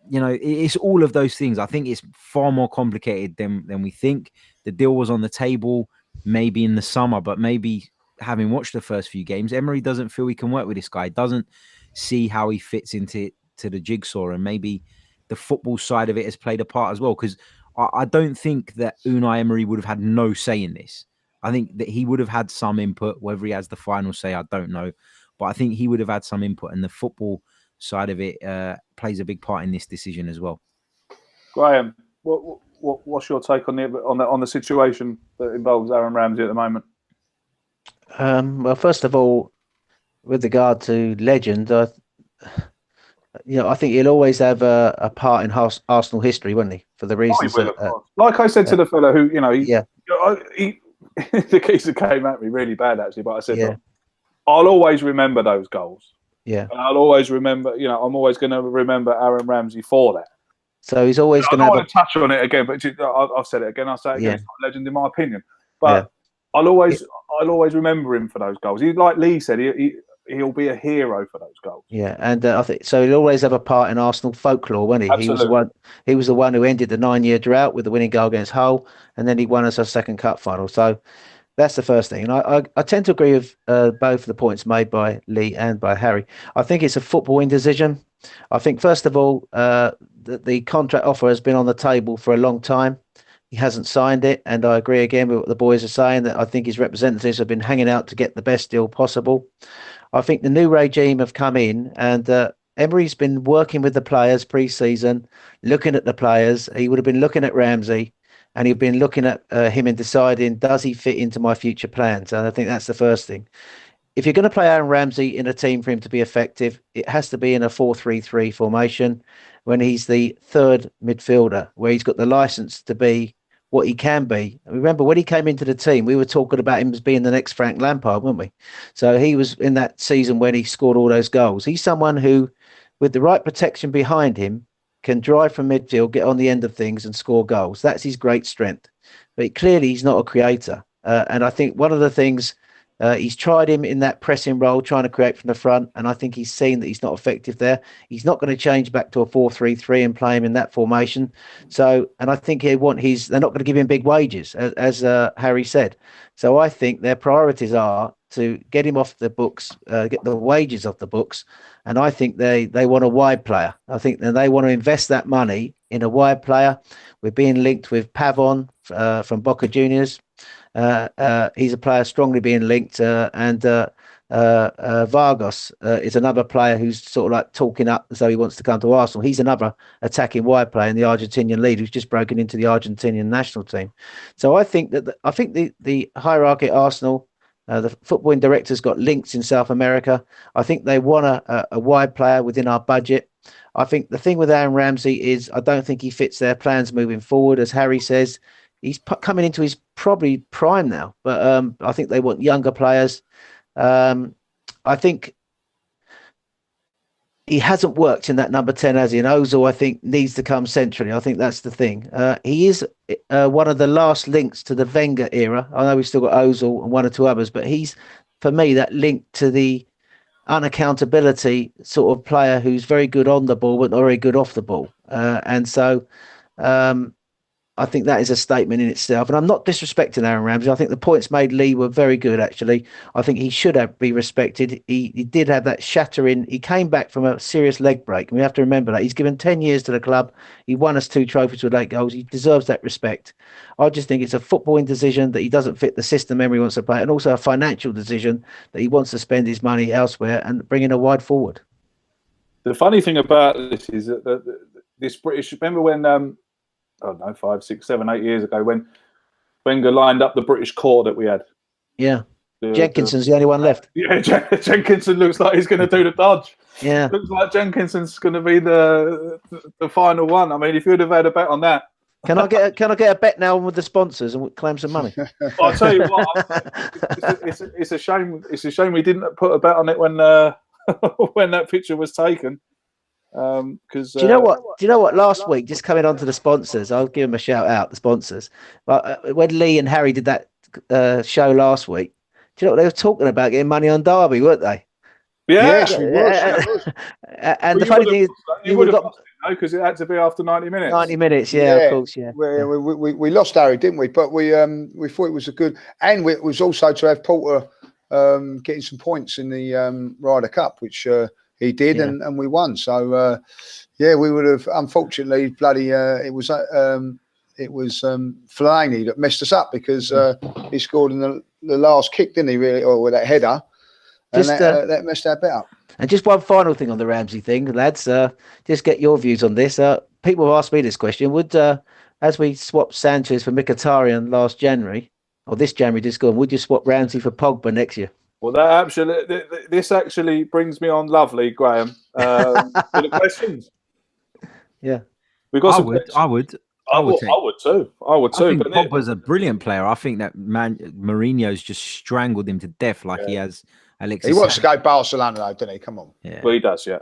you know, it's all of those things. I think it's far more complicated than we think. The deal was on the table maybe in the summer, but maybe having watched the first few games, Emery doesn't feel he can work with this guy. Doesn't see how he fits into the jigsaw, and maybe the football side of it has played a part as well. Because I don't think that Unai Emery would have had no say in this. I think that he would have had some input. Whether he has the final say, I don't know. But I think he would have had some input, and the football side of it plays a big part in this decision as well. Graham, what's your take on the situation that involves Aaron Ramsey at the moment? Well, first of all, with regard to legend, I think he'll always have a part in Arsenal history, won't he? For the reasons like I said to the fellow who, the geezer came at me really bad actually, but I said, look, I'll always remember those goals. Yeah. And I'll always remember, I'm always going to remember Aaron Ramsey for that. So he's always going to I don't want to touch on it again, but I've said it again. I'll say it again. It's not a legend in my opinion. But I'll always remember him for those goals. Like Lee said, he'll be a hero for those goals. Yeah, and I think so. He'll always have a part in Arsenal folklore, won't he? Absolutely. He was the one who ended the 9-year drought with the winning goal against Hull, and then he won us our second cup final. So that's the first thing. And I tend to agree with both of the points made by Lee and by Harry. I think it's a footballing decision. I think first of all, the contract offer has been on the table for a long time. He hasn't signed it, and I agree again with what the boys are saying, that I think his representatives have been hanging out to get the best deal possible. I think the new regime have come in, and Emery's been working with the players pre-season, looking at the players. He would have been looking at Ramsey, and he'd been looking at him and deciding, does he fit into my future plans? And I think that's the first thing. If you're going to play Aaron Ramsey in a team for him to be effective, it has to be in a 4-3-3 formation when he's the third midfielder, where he's got the license to be what he can be. Remember, when he came into the team, we were talking about him as being the next Frank Lampard, weren't we? So he was in that season when he scored all those goals. He's someone who, with the right protection behind him, can drive from midfield, get on the end of things and score goals. That's his great strength. But clearly, he's not a creator. And I think one of the things, he's tried him in that pressing role, trying to create from the front, and I think he's seen that he's not effective there. He's not going to change back to a 4-3-3 and play him in that formation. So, and I think they're not going to give him big wages, as Harry said. So I think their priorities are to get him off the books, get the wages off the books, and I think they want a wide player. I think that they want to invest that money in a wide player. We're being linked with Pavon from Boca Juniors. He's a player strongly being linked, and Vargas is another player who's sort of like talking up as though he wants to come to Arsenal. He's another attacking wide player in the Argentinian league who's just broken into the Argentinian national team. So I think that the hierarchy at Arsenal, the footballing director's got links in South America. I think they want a wide player within our budget. I think the thing with Aaron Ramsey is I don't think he fits their plans moving forward. As Harry says, he's coming into his probably prime now, but I think they want younger players. I think he hasn't worked in that number 10, has he? And Ozil, I think, needs to come centrally. I think that's the thing. He is one of the last links to the Wenger era. I know we've still got Ozil and one or two others, but he's, for me, that link to the unaccountability sort of player who's very good on the ball, but not very good off the ball. And so I think that is a statement in itself. And I'm not disrespecting Aaron Ramsey. I think the points made, Lee, were very good, actually. I think he should be respected. He did have that shattering. He came back from a serious leg break. And we have to remember that. He's given 10 years to the club. He won us 2 trophies with 8 goals. He deserves that respect. I just think it's a footballing decision that he doesn't fit the system Emery wants to play, and also a financial decision that he wants to spend his money elsewhere and bring in a wide forward. The funny thing about this is that this British, remember when, I don't know, 5, 6, 7, 8 years ago, when Wenger lined up the British core that we had. Yeah. Jenkinson's the only one left. Yeah, Jenkinson looks like he's going to do the dodge. Yeah. Looks like Jenkinson's going to be the final one. I mean, if you'd have had a bet on that. Can I get a bet now with the sponsors and claim some money? I'll tell you what, it's a shame. It's a shame we didn't put a bet on it when when that picture was taken. Because do you know what? Last week, just coming on to the sponsors, I'll give them a shout out. The sponsors, but when Lee and Harry did that show last week, do you know what they were talking about? Getting money on Derby, weren't they? Yeah. Yes, we was. And the funny thing is, you would have lost it, because it had to be after 90 minutes. 90 minutes, yeah, of course, yeah. We lost Harry, didn't we? But we thought it was a good, and it was also to have Porter getting some points in the Ryder Cup, which he did, and we won. So we would have, unfortunately, it was Fellaini that messed us up, because he scored in the last kick, didn't he? Really, or with that header. And that messed our bet up. And just one final thing on the Ramsey thing, lads. Just get your views on this. People have asked me this question. Would, as we swapped Sanchez for Mkhitaryan last January, or this January just gone, would you swap Ramsey for Pogba next year? Well, this actually brings me on lovely, Graham. For the questions. Yeah. I would too. I would too. I think Pogba's a brilliant player. I think that Mourinho's just strangled him to death like he has Alexis. He wants to go Barcelona, though, doesn't he? Come on. Yeah. Well, he does, yeah.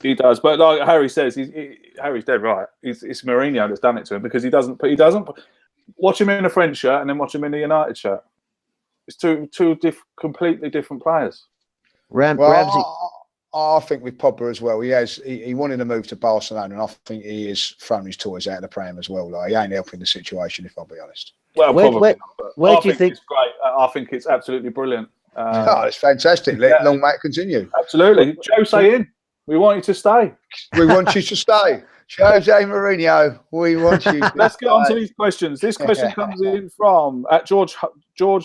He does. But like Harry says, Harry's dead right. It's Mourinho that's done it to him, because he doesn't watch him in a French shirt and then watch him in a United shirt. It's two completely different players. Ramsey. I think with Pogba as well, he wanted to move to Barcelona, and I think he is throwing his toys out of the pram as well. Like, he ain't helping the situation, if I'll be honest. Well, probably not. Where do you think it's great? I think it's absolutely brilliant. It's fantastic. Long may it continue. Absolutely. Jose in. We want you to stay. We want you to stay. Jose Mourinho, we want you to Let's get on to these questions. This question comes in from at George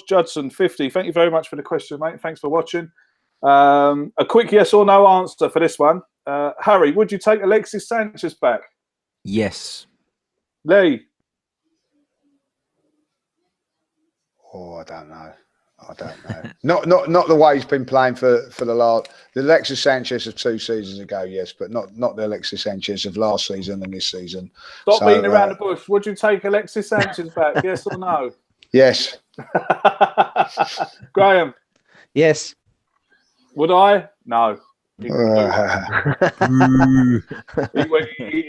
Judson 50. Thank you very much for the question, mate. Thanks for watching. A quick yes or no answer for this one. Harry, would you take Alexis Sanchez back? Yes. Lee? Oh, I don't know. Not the way he's been playing for the Alexis Sanchez of 2 seasons ago, yes, but not the Alexis Sanchez of last season and this season. Stop beating around the bush. Would you take Alexis Sanchez back? Yes or no? Yes. Graham? Yes. Would I? No. He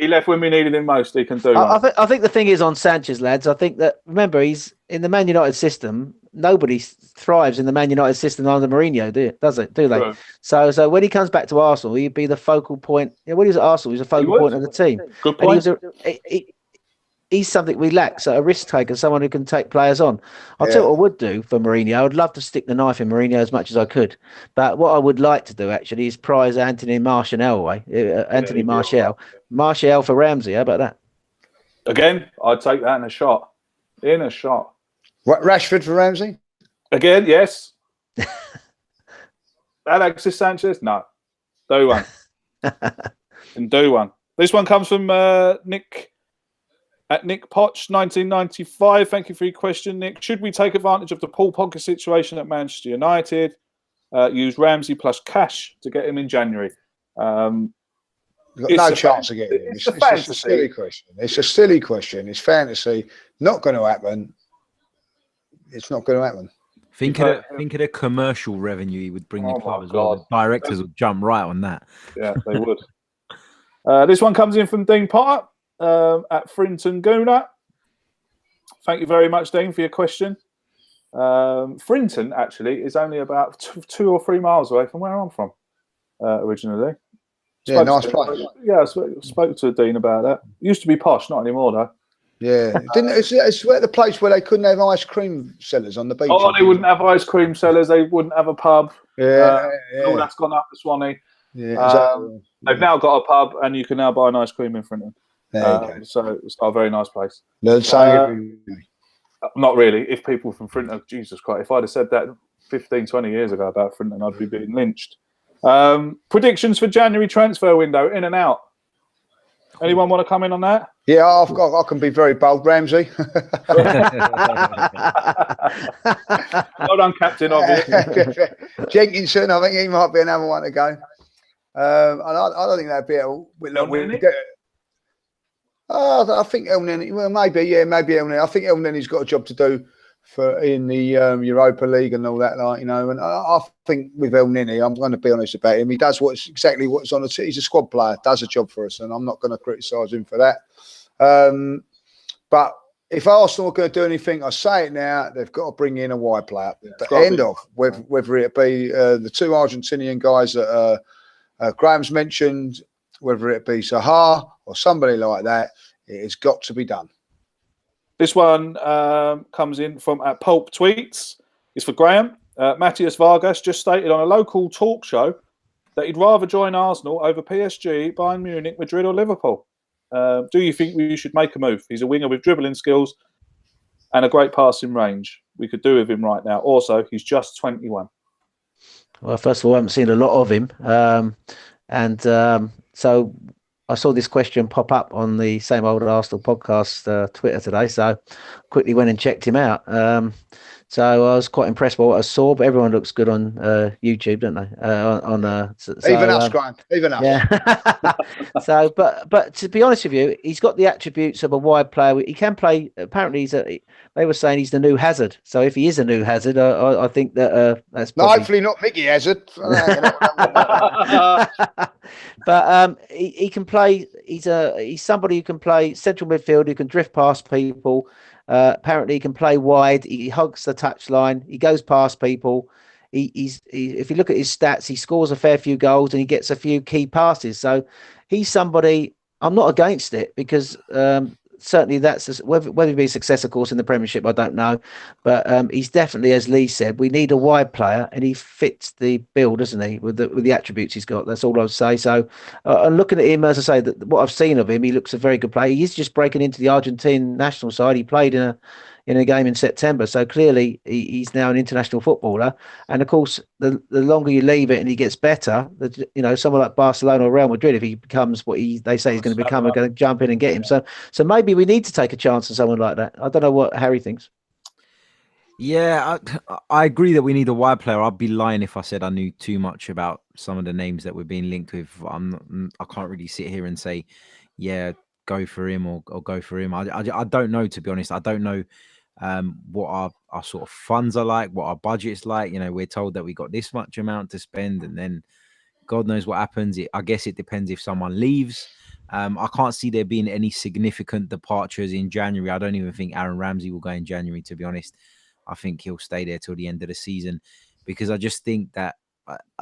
left when we needed him most. He can do that. I think the thing is on Sanchez, lads. I think that, remember, he's in the Man United system. Nobody thrives in the Man United system under Mourinho, do they? Right. So when he comes back to Arsenal, he'd be the focal point. When he was at Arsenal, he was a focal point of the team. Good point. He's something we lack, so a risk taker, someone who can take players on. I'll tell you what I would do for Mourinho. I'd love to stick the knife in Mourinho as much as I could. But what I would like to do, actually, is prize Anthony Martial away. Martial for Ramsey. How about that? Again, I'd take that in a shot. What, Rashford for Ramsey? Again, yes. Alexis Sanchez? No. Do one. And do one. This one comes from Nick... At Nick Potch, 1995. Thank you for your question, Nick. Should we take advantage of the Paul Pogba situation at Manchester United? Use Ramsey plus cash to get him in January. No chance of getting him. It's a silly question. It's a silly question. It's fantasy. Not going to happen. It's not going to happen. Think of the commercial revenue he would bring the club as well. The directors would jump right on that. Yeah, they would. This one comes in from Dean Potter. At Frinton Guna. Thank you very much, Dean, for your question. Frinton, actually, is only about 2 or 3 miles away from where I'm from originally. Nice place. Yeah, I spoke to Dean about that. It used to be posh, not anymore, though. Yeah. It's the place where they couldn't have ice cream sellers on the beach. Oh, they wouldn't have ice cream sellers. They wouldn't have a pub. Yeah. All that's gone up to Swanee. Yeah, they've now got a pub, and you can now buy an ice cream in Frinton. So it's a very nice place. Learn something. Not really. If people from Frinton, Jesus Christ, if I'd have said that 15, 20 years ago about Frinton, I'd be being lynched. Predictions for January transfer window, in and out. Anyone want to come in on that? Yeah, I can be very bold, Ramsey. Well done, Captain, obviously. Jenkinson, I think he might be another one to go. And I don't think that'd be I think El Neni, well, maybe El Neni. I think El Neni's got a job to do in the Europa League and all that, And I think with El Neni, I'm going to be honest about him. He does exactly what's on the team. He's a squad player, does a job for us, and I'm not going to criticise him for that. But if Arsenal are going to do anything, I say it now, they've got to bring in a wide player. The end of whether it be the 2 Argentinian guys that Graham's mentioned, whether it be Zaha or somebody like that, it has got to be done. This one comes in from Pulp Tweets. It's for Graham. Matthias Vargas just stated on a local talk show that he'd rather join Arsenal over PSG, Bayern Munich, Madrid or Liverpool. Do you think we should make a move? He's a winger with dribbling skills and a great passing range. We could do with him right now. Also, he's just 21. Well, first of all, I haven't seen a lot of him. So I saw this question pop up on the Same Old Arsenal podcast Twitter today, so quickly went and checked him out. So I was quite impressed by what I saw, but everyone looks good on YouTube, don't they? Even us, Grant. Even us. Yeah. So, but to be honest with you, he's got the attributes of a wide player. He can play. Apparently, they were saying he's the new Hazard. So if he is a new Hazard, I think that that's probably... No, hopefully not Mickey Hazard. But he can play. He's somebody who can play central midfield, who can drift past people. Apparently, he can play wide. He hugs the touchline. He goes past people. if you look at his stats, he scores a fair few goals and he gets a few key passes. So he's somebody. I'm not against it because certainly that's whether he be a success, of course, in the Premiership, I don't know, but he's definitely, as Lee said, we need a wide player, and he fits the bill, doesn't he, with the attributes he's got. That's all I would say. So, and looking at him, as I say, that what I've seen of him, he looks a very good player. He is just breaking into the Argentine national side. He played in a game in September, so clearly he's now an international footballer. And of course, the longer you leave it and he gets better, someone like Barcelona or Real Madrid, if he becomes what they say he's going to become, are going to jump in and get him. So maybe we need to take a chance on someone like that. I don't know what Harry thinks. Yeah, I agree that we need a wide player. I'd be lying if I said I knew too much about some of the names that we're being linked with. I can't really sit here and say, yeah, go for him or go for him. I don't know, to be honest. I don't know what our sort of funds are like, what our budget's like. We're told that we got this much amount to spend, and then God knows what happens. I guess it depends if someone leaves. I can't see there being any significant departures in January. I don't even think Aaron Ramsey will go in January, to be honest. I think he'll stay there till the end of the season, because I just think that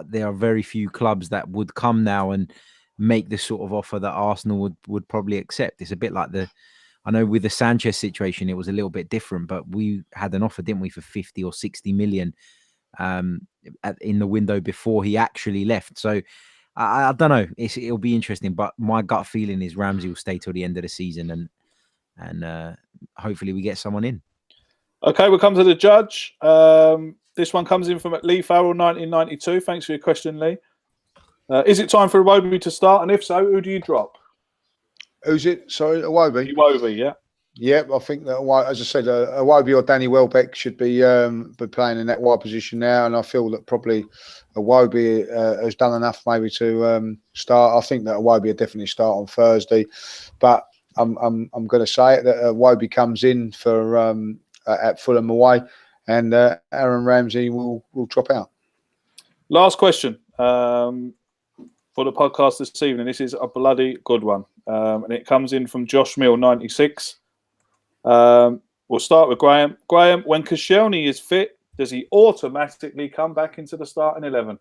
there are very few clubs that would come now and make the sort of offer that Arsenal would probably accept. It's a bit like I know with the Sanchez situation, it was a little bit different, but we had an offer, didn't we, for 50 or 60 million in the window before he actually left. So I don't know. It'll be interesting, but my gut feeling is Ramsey will stay till the end of the season, and hopefully we get someone in. Okay, we'll come to the judge. This one comes in from Lee Farrell, 1992. Thanks for your question, Lee. Is it time for Iwobi to start? And if so, who do you drop? Who's it? Sorry, Iwobi? Iwobi, yeah. Yep, I think that, as I said, Iwobi or Danny Welbeck should be playing in that wide position now, and I feel that probably Iwobi has done enough maybe to start. I think that Iwobi will definitely start on Thursday, but I'm going to say it that Iwobi comes in for at Fulham away, and Aaron Ramsey will drop out. Last question for the podcast this evening. This is a bloody good one, and it comes in from Josh Mill, 96. We'll start with Graham. Graham, when Koscielny is fit, does he automatically come back into the starting 11?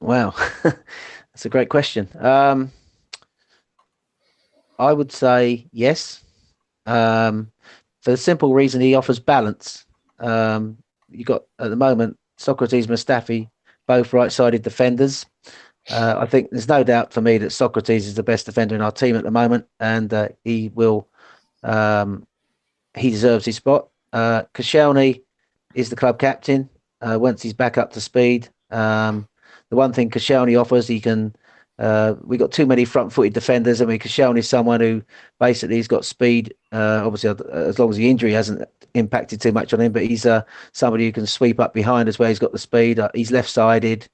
Wow, that's a great question. I would say yes, for the simple reason he offers balance. You got at the moment Sokratis, Mustafi, both right-sided defenders. I think there's no doubt for me that Sokratis is the best defender in our team at the moment, and he deserves his spot. Koscielny is the club captain. Once he's back up to speed, the one thing Koscielny offers, he can. We got too many front-footed defenders. I mean, Koscielny is someone who basically has got speed. Obviously, as long as the injury hasn't impacted too much on him, but he's somebody who can sweep up behind as well. He's got the speed. He's left-sided.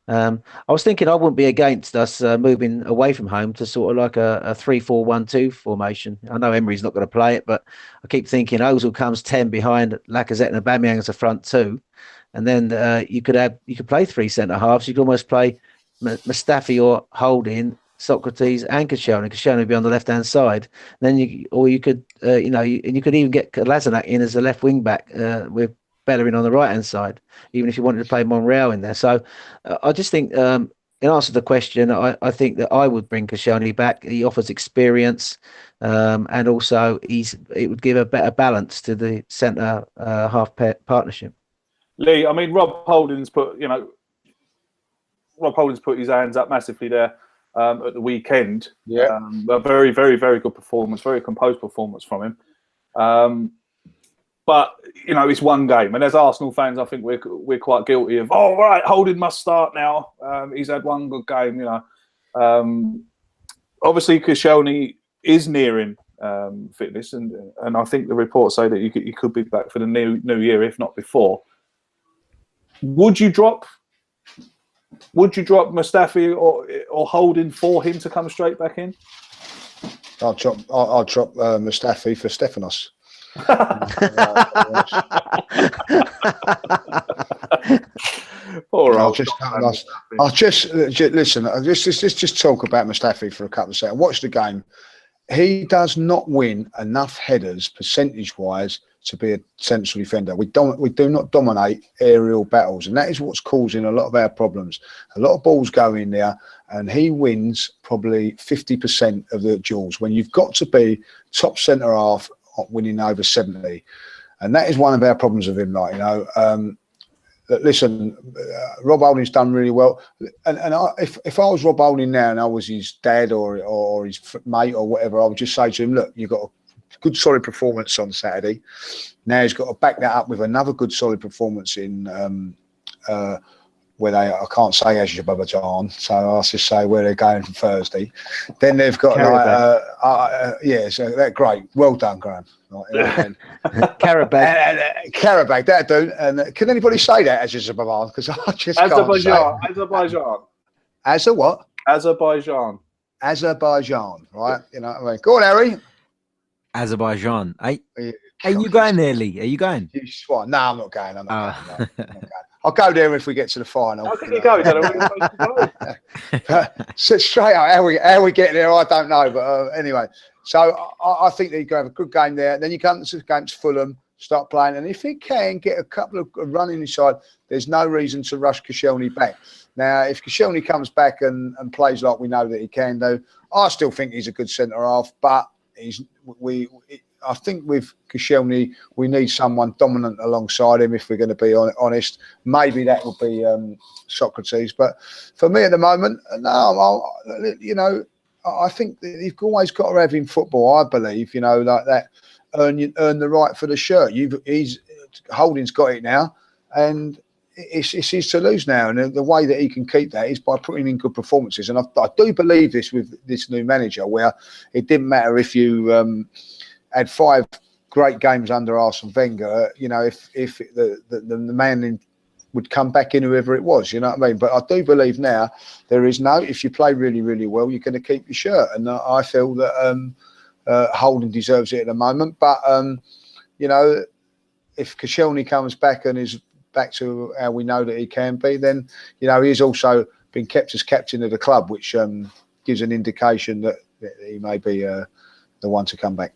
I was thinking I wouldn't be against us moving away from home to sort of like a 3-4-1-2 formation. I know Emery's not going to play it, but I keep thinking Ozil comes 10 behind Lacazette and Aubameyang as a front two, and then you could play three centre halves. You could almost play Mustafi or Holding, Sokratis and Koscielny. Koscielny would be on the left-hand side. Then you could even get Kolasinac in as a left wing back with Bellerin on the right-hand side, even if you wanted to play Monreal in there. So I just think, in answer to the question, I think that I would bring Koscielny back. He offers experience, and also it would give a better balance to the centre half partnership. Lee, I mean, Rob Holding's put his hands up massively there at the weekend. Yeah, a very, very, very good performance, very composed performance from him. But it's one game, and as Arsenal fans, I think we're quite guilty of. Oh, right, Holding must start now. He's had one good game, Obviously, Koscielny is nearing fitness, and I think the reports say that he could be back for the new year, if not before. Would you drop Mustafi or Holding for him to come straight back in? I'll drop Mustafi for Stefanos. All right. I'll just listen. Let's just talk about Mustafi for a couple of seconds. Watch the game. He does not win enough headers percentage-wise to be a central defender. We do not dominate aerial battles, and that is what's causing a lot of our problems. A lot of balls go in there, and he wins probably 50% of the duels when you've got to be top centre half winning over 70. And that is one of our problems with him. Like, you know, listen, Rob Holding's done really well. And if I was Rob Holding now and I was his dad or his mate or whatever, I would just say to him, look, you've got a good solid performance on Saturday. Now he's got to back that up with another good solid performance in where I can't say Azerbaijan, so I'll just say where they're going from Thursday. Then they've got so that's great. Well done, Graham. Karabakh. Karabakh, that dude. And can anybody say that Azerbaijan? Because I just can't say it. Azerbaijan. As a what? Azerbaijan. Azerbaijan, right? You know what I mean? Go on, Harry. Azerbaijan. Are you going there, Lee? Are you going? You swine. No, I'm not going. I'm not going. No, I'm not going. I'll go there if we get to the final. How can you go? So straight out, how we get there, I don't know. But anyway, so I think that you can have a good game there. Then you come to against Fulham, start playing, and if he can get a couple of running inside, there's no reason to rush Koscielny back. Now, if Koscielny comes back and plays like we know that he can do, I still think he's a good centre half, but I think with Koscielny, we need someone dominant alongside him if we're going to be honest. Maybe that will be Socrates. But for me at the moment, no, I think that you've always got to have in football, I believe, you know, like that, earn the right for the shirt. Holding's got it now, and it's his to lose now. And the way that he can keep that is by putting in good performances. And I do believe this with this new manager, where it didn't matter if you had 5 great games under Arsene Wenger, you know, if the man would come back in, whoever it was, you know what I mean? But I do believe now if you play really, really well, you're going to keep your shirt. And I feel that Holding deserves it at the moment. But, you know, if Koscielny comes back and is back to how we know that he can be, then, you know, he's also been kept as captain of the club, which gives an indication that he may be the one to come back.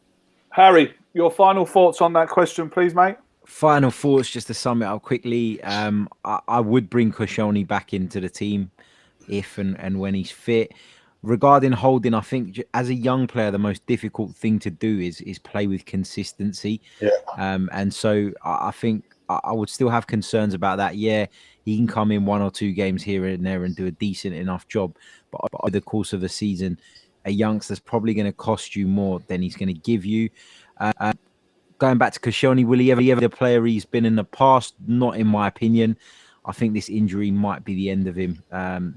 Harry, your final thoughts on that question, please, mate? Final thoughts, just to sum it up quickly. I would bring Koscielny back into the team if and when he's fit. Regarding Holding, I think as a young player, the most difficult thing to do is play with consistency. Yeah. And so I think I would still have concerns about that. Yeah, he can come in 1 or 2 games here and there and do a decent enough job. But over the course of the season, a youngster's probably going to cost you more than he's going to give you. Going back to Koscielny, will he ever be the player he's been in the past? Not in my opinion. I think this injury might be the end of him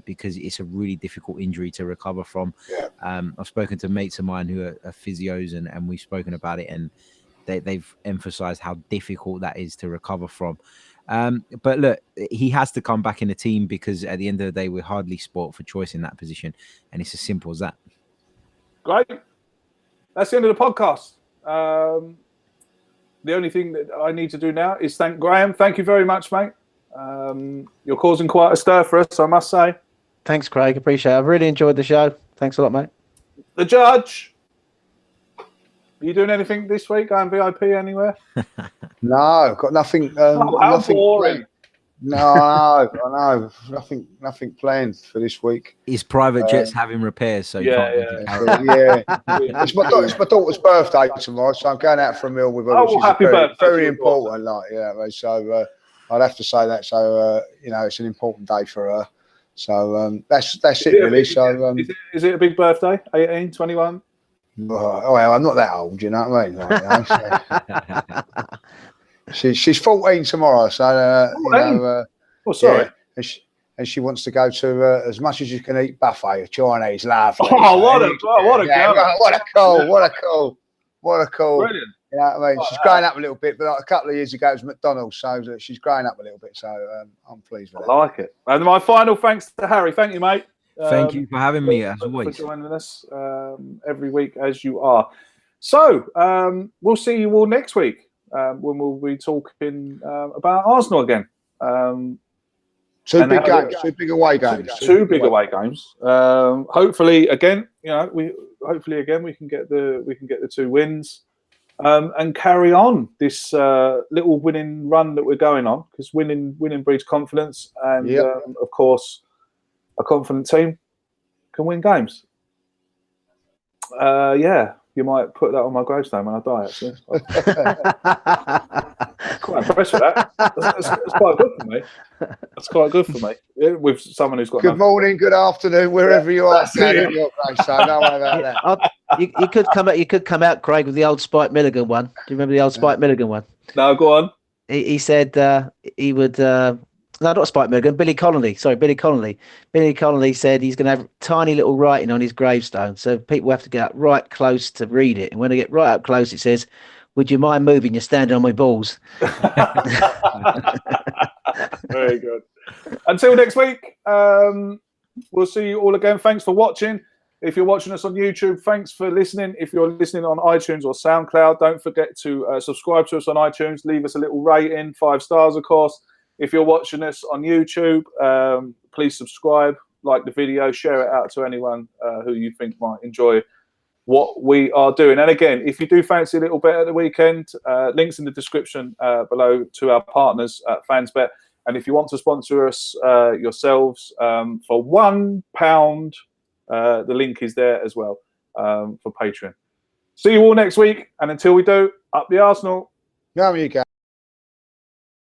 because it's a really difficult injury to recover from. Yeah. I've spoken to mates of mine who are physios and we've spoken about it, and they've emphasised how difficult that is to recover from. But look, he has to come back in the team because at the end of the day, we're hardly sport for choice in that position. And it's as simple as that. Great. That's the end of the podcast. The only thing that I need to do now is thank Graham. Thank you very much, mate. You're causing quite a stir for us, I must say. Thanks, Craig. Appreciate it. I've really enjoyed the show. Thanks a lot, mate. The judge. Are you doing anything this week? Going VIP anywhere? No, got nothing. How nothing boring. Planned. No, I know. Nothing planned for this week. His private jet's having repairs, so yeah. It's my daughter's birthday tomorrow, so I'm going out for a meal with her. Oh, well, happy birthday! Very important, So I'd have to say that. So you know, it's an important day for her. So that's it really. Is it a big birthday? 18, 21? Well, I'm not that old, you know what I mean? Like, she's 14 tomorrow, so sorry. Yeah, and she wants to go to as much as you can eat buffet, Chinese, lovely. Oh, what a cool. Brilliant. You know what I mean? She's growing up a little bit, but like a couple of years ago it was McDonald's, so she's growing up a little bit. So I'm pleased with that. I like it. And my final thanks to Harry. Thank you, mate. Thank you for having me, as always. For joining us every week, as you are. So we'll see you all next week when we'll be talking about Arsenal again. Two big away games. Two big away games. Hopefully, again, we can get the 2 wins. and carry on this little winning run that we're going on, because winning breeds confidence, and of course, a confident team can win games. You might put that on my gravestone when I die, actually. Quite impressed with that. That's quite good for me. That's quite good for me. Yeah, with someone who's got good morning, good afternoon, wherever you are. Don't worry about that. You could come out, Craig, with the old Spike Milligan one. Do you remember the old Spike Milligan one? No, go on. He said he would. No, not Spike Milligan. Billy Connolly. Sorry, Billy Connolly. Billy Connolly said he's going to have tiny little writing on his gravestone, so people have to get up right close to read it. And when they get right up close, it says, "Would you mind moving? You're standing on my balls." Very good. Until next week, we'll see you all again. Thanks for watching. If you're watching us on YouTube, thanks for listening. If you're listening on iTunes or SoundCloud, don't forget to subscribe to us on iTunes. Leave us a little rating, 5 stars, of course. If you're watching us on YouTube, please subscribe, like the video, share it out to anyone who you think might enjoy what we are doing. And again, if you do fancy a little bet at the weekend, links in the description below to our partners at FansBet. And if you want to sponsor us yourselves for £1, the link is there as well for Patreon. See you all next week. And until we do, up the Arsenal. Go, you go.